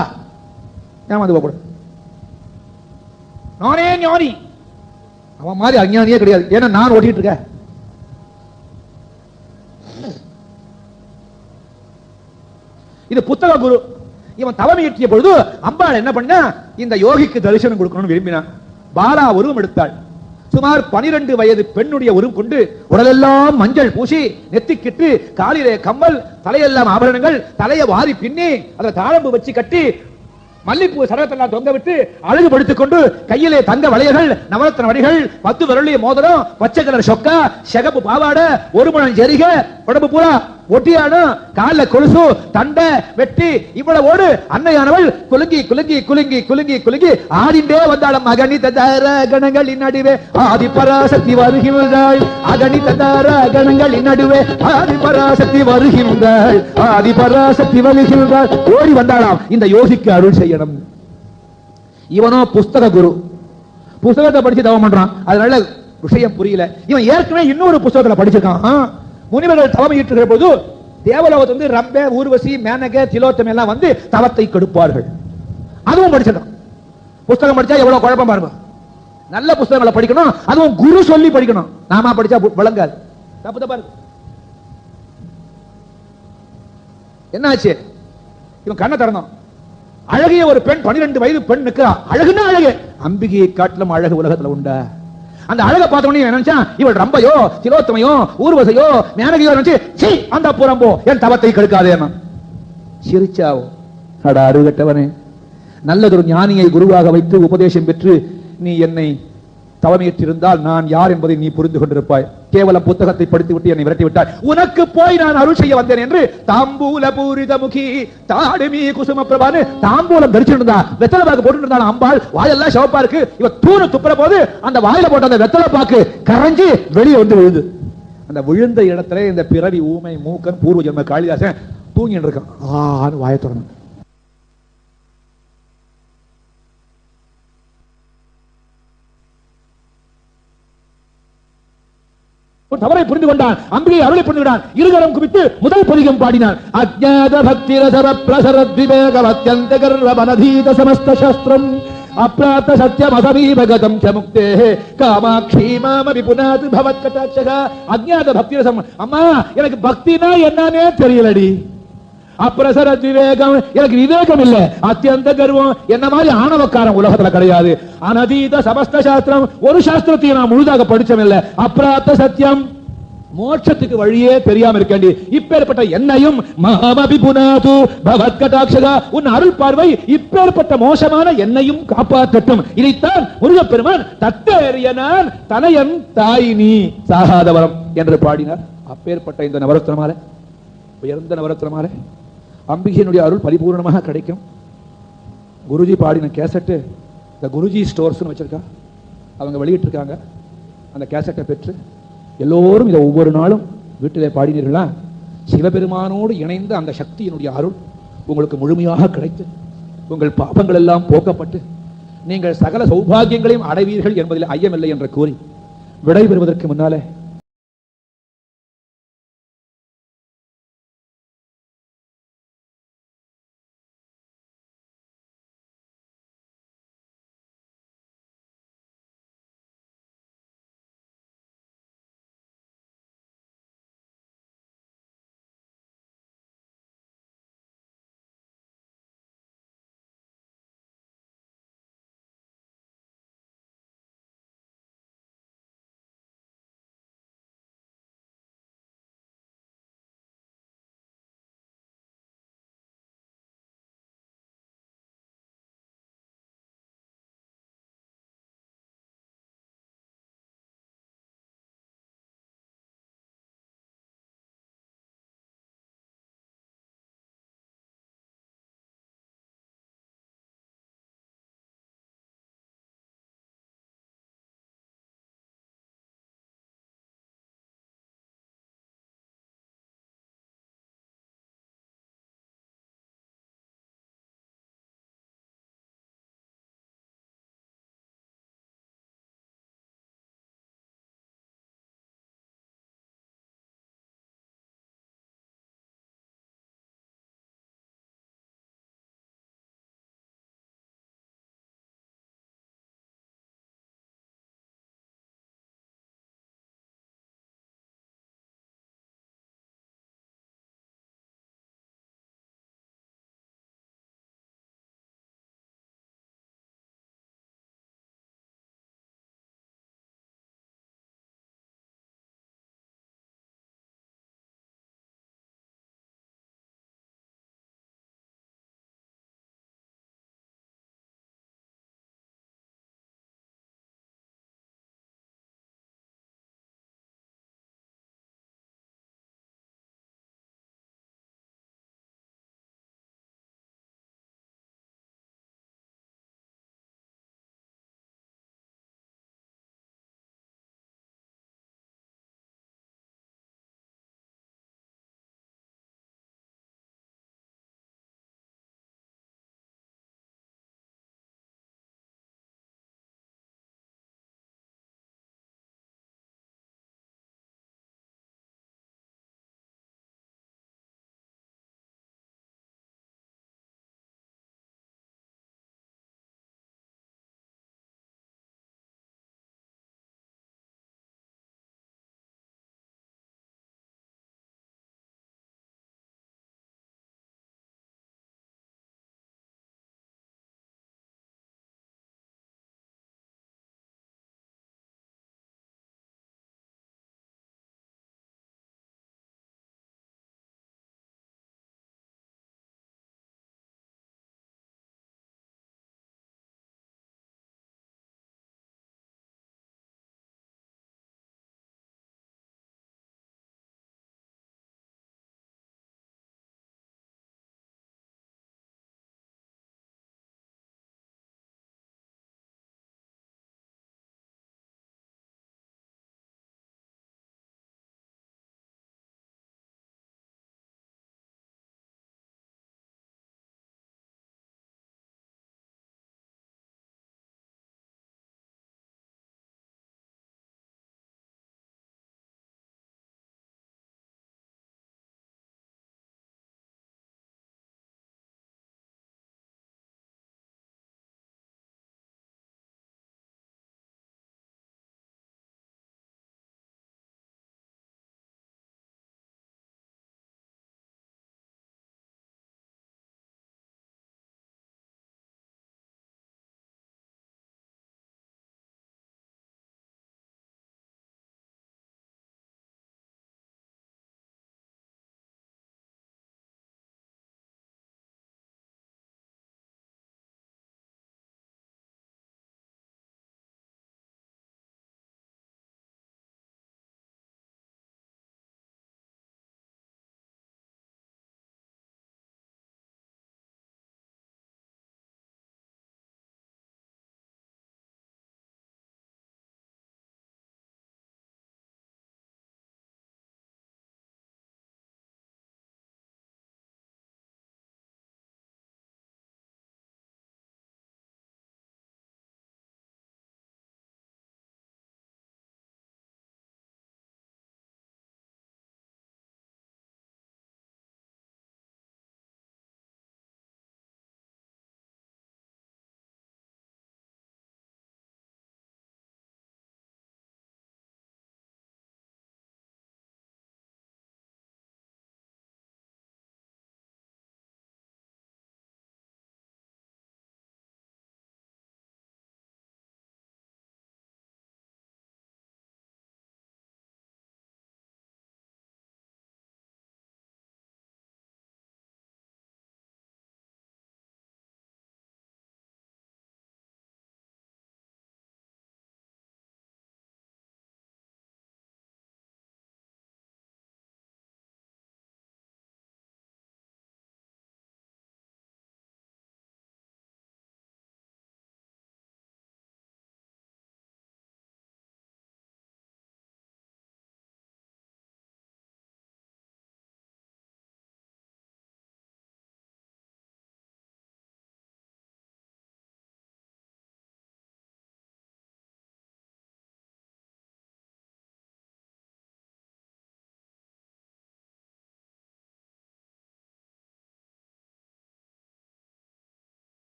ஏமாந்து போக. நானே ஞானி, அவன் மாதிரி அஞ்ஞானியே கிடையாது. ஏன்னா நான் ஓட்டிட்டு இருக்கேன். இது புத்தக குரு. இவன் தவம் இயற்றிய பொழுது அம்பாள் என்ன பண்ணா, இந்த யோகிக்கு தரிசனம் கொடுக்கணும்னு விரும்பினான். பாலா உருவம் எடுத்தாள். சுமார் 12 வயது பெண்ணுடைய உருவம் கொண்டு உடலெல்லாம் மஞ்சள் பூசி, நெத்திக்கிட்டு, காலிலே கம்மல், தலையெல்லாம் ஆபரணங்கள், தலையை வாரி பின்னி அதை தாழம்பு வச்சு கட்டி, மல்லிப்பூ சரத்தெல்லாம் தொங்க விட்டு அழகுபடுத்திக் கொண்டு, கையிலே தங்க வளையர்கள், நவரத்ன வடிகள், 10 விரலிய மோதிரம், பச்சை கலர் சொக்கா, சிகப்பு பாவாடை, ஒரு மணம் ஜெரிக, உடம்பு பூரா ஒட்டியானு, கால கொலுசு, தண்டை வெட்டி, இவ்வளவோடு அன்னையானவள் குலுங்கி குலுங்கி குலுங்கி குலுங்கி குலுங்கி ஆடிண்டே வந்தாலும் அகணித தார கணங்களின் நடுவே ஆதி பராசக்தி வருகின்றாள். அகணித தார கணங்களின் நடுவே ஆதி பராசக்தி வருகின்றாள். ஆதி பராசக்தி வருகின்றாள். ஓடி வந்தாளாம். இந்த யோகிக்கு அருள் செய்யணும். இவனோ புஸ்தக குரு, புஸ்தகத்தை படிச்சு தவம் பண்றான். அதனால விஷயம் புரியல. இவன் ஏற்கனவே இன்னொரு புஸ்தகத்துல படிச்சிருக்கான். முனிவர்கள் தவம் ஈற்றுகிற போது தேவலோகத்திலிருந்து ரம்பே, ஊர்வசி, மேனக, திலோத்தமை எல்லாம் வந்து தவத்தை கெடுப்பார்கள். அதுவும் படிச்சிடும். புஸ்தகம் படிச்சா எவ்வளவு குழப்பமா இருக்கும். நல்ல புஸ்தகங்களை படிக்கணும். அதுவும் குரு சொல்லி படிக்கணும். நாம படிச்சா விளங்காது. தப்பு தப்பா இருக்கு. என்னாச்சு? இவன் கண்ணை திறந்தான். அழகிய ஒரு பெண், 12 வயது பெண் நிற்கிறா. அழகுன்னா அழகு. அம்பிகையை காட்டிலும் அழகு உலகத்துல உண்டா? அந்த அழகை பார்த்தவனே நினைச்சா இவள் ரம்பையோ, திலோத்தமையோ, ஊர்வசையோ, மேனகையோ நினைச்சு அந்த புறம்போ என் தவத்தை கெடுக்காதே. சிரிச்சாவோ? அட அருகட்டவனே, நல்லதொரு ஞானியை குருவாக வைத்து உபதேசம் பெற்று நீ என்னை தவமையற்றிருந்தால் நான் யார் என்பதை நீ புரிந்து கொண்டிருப்பாய். கேவலம் புத்தகத்தை படித்து விட்டு என்னை விரட்டி விட்டாய். உனக்கு போய் நான் அருள் செய்ய வந்தேன் என்று தாம்பூல பூரித முகி தாடுமி குசும பிரபான்னு தாம்பூலம் தரிச்சிருந்தா, வெத்தலை பாக்கு போட்டு இருந்தாலும் அம்பாள். வாயெல்லாம் சிவப்பா இருக்கு. இவ தூணு துப்புற போது அந்த வாயில போட்ட அந்த வெத்தலை பாக்கு கரைஞ்சி வெளியே வந்து விழுது. அந்த விழுந்த இடத்துல இந்த பிறவி ஊமை மூக்கன் பூர்வ ஜென்ம காளிதாசன் தூங்கிட்டு இருக்கான். வாயை திறந்து தவறை புரிந்து கொண்டான். அம்பிகை அருளை புரிந்து கொண்டான். இருகரம் குவித்து முதல் பதிகம் பாடினான். அஜ்ஞாத பக்தி ரசர பிரசரத் விவேகம் அத்யந்த கர்வமனதீத சமஸ்த சாஸ்திரம் அப்ராப்த சத்யம் அசமீபகதம் ச முக்தேஹ காமாட்சி மாமபி புனாத் பவத் கடாட்சக. அஜ்ஞாத பக்தி ரசம். அம்மா எனக்கு பக்தினா என்னன்னே தெரியலடி. அப்ரசரத் விவேகம், எனக்கு விவேகம் இல்ல. அத்தியந்த கர்வம், என்ன மாதிரி ஆணவக்காரன் உலகத்துல கிடையாது. அனதீத சமஸ்த சாஸ்திரம், ஒரு சாஸ்திரத்தையும் நான் முழுதாக படிச்சம் இல்ல. அப்ராப்த சத்தியம், மோட்சத்துக்கு வழியே தெரியாம இருக்கேண்டி. இப்பேற்பட்ட என்னையும் மகாமபி புனாது பவத் கடாட்சகா, உன் அருள் பார்வை இப்பேற்பட்ட மோசமான என்னையும் காப்பாற்றட்டும். இதைத்தான் முருகப்பெருமான் தத்தேறியனான் தனையன் தாய் நீ சாகாதவரம் என்று பாடினார். அப்பேற்பட்ட இந்த நவரத்னமால, உயர்ந்த நவரத்னமால அம்பிகையினுடைய அருள் பரிபூர்ணமாக கிடைக்கும். குருஜி பாடின கேசட்டு இந்த குருஜி ஸ்டோர்ஸ்னு வச்சிருக்கா, அவங்க வெளியிட்டு இருக்காங்க. அந்த கேசட்டை பெற்று எல்லோரும் இதை ஒவ்வொரு நாளும் வீட்டிலே பாடினீர்களா, சிவபெருமானோடு இணைந்த அந்த சக்தியினுடைய அருள் உங்களுக்கு முழுமையாக கிடைத்து உங்கள் பாபங்கள் எல்லாம் போக்கப்பட்டு நீங்கள் சகல சௌபாகியங்களையும் அடைவீர்கள் என்பதில் ஐயமில்லை என்று கூறி விடைபெறுவதற்கு முன்னாலே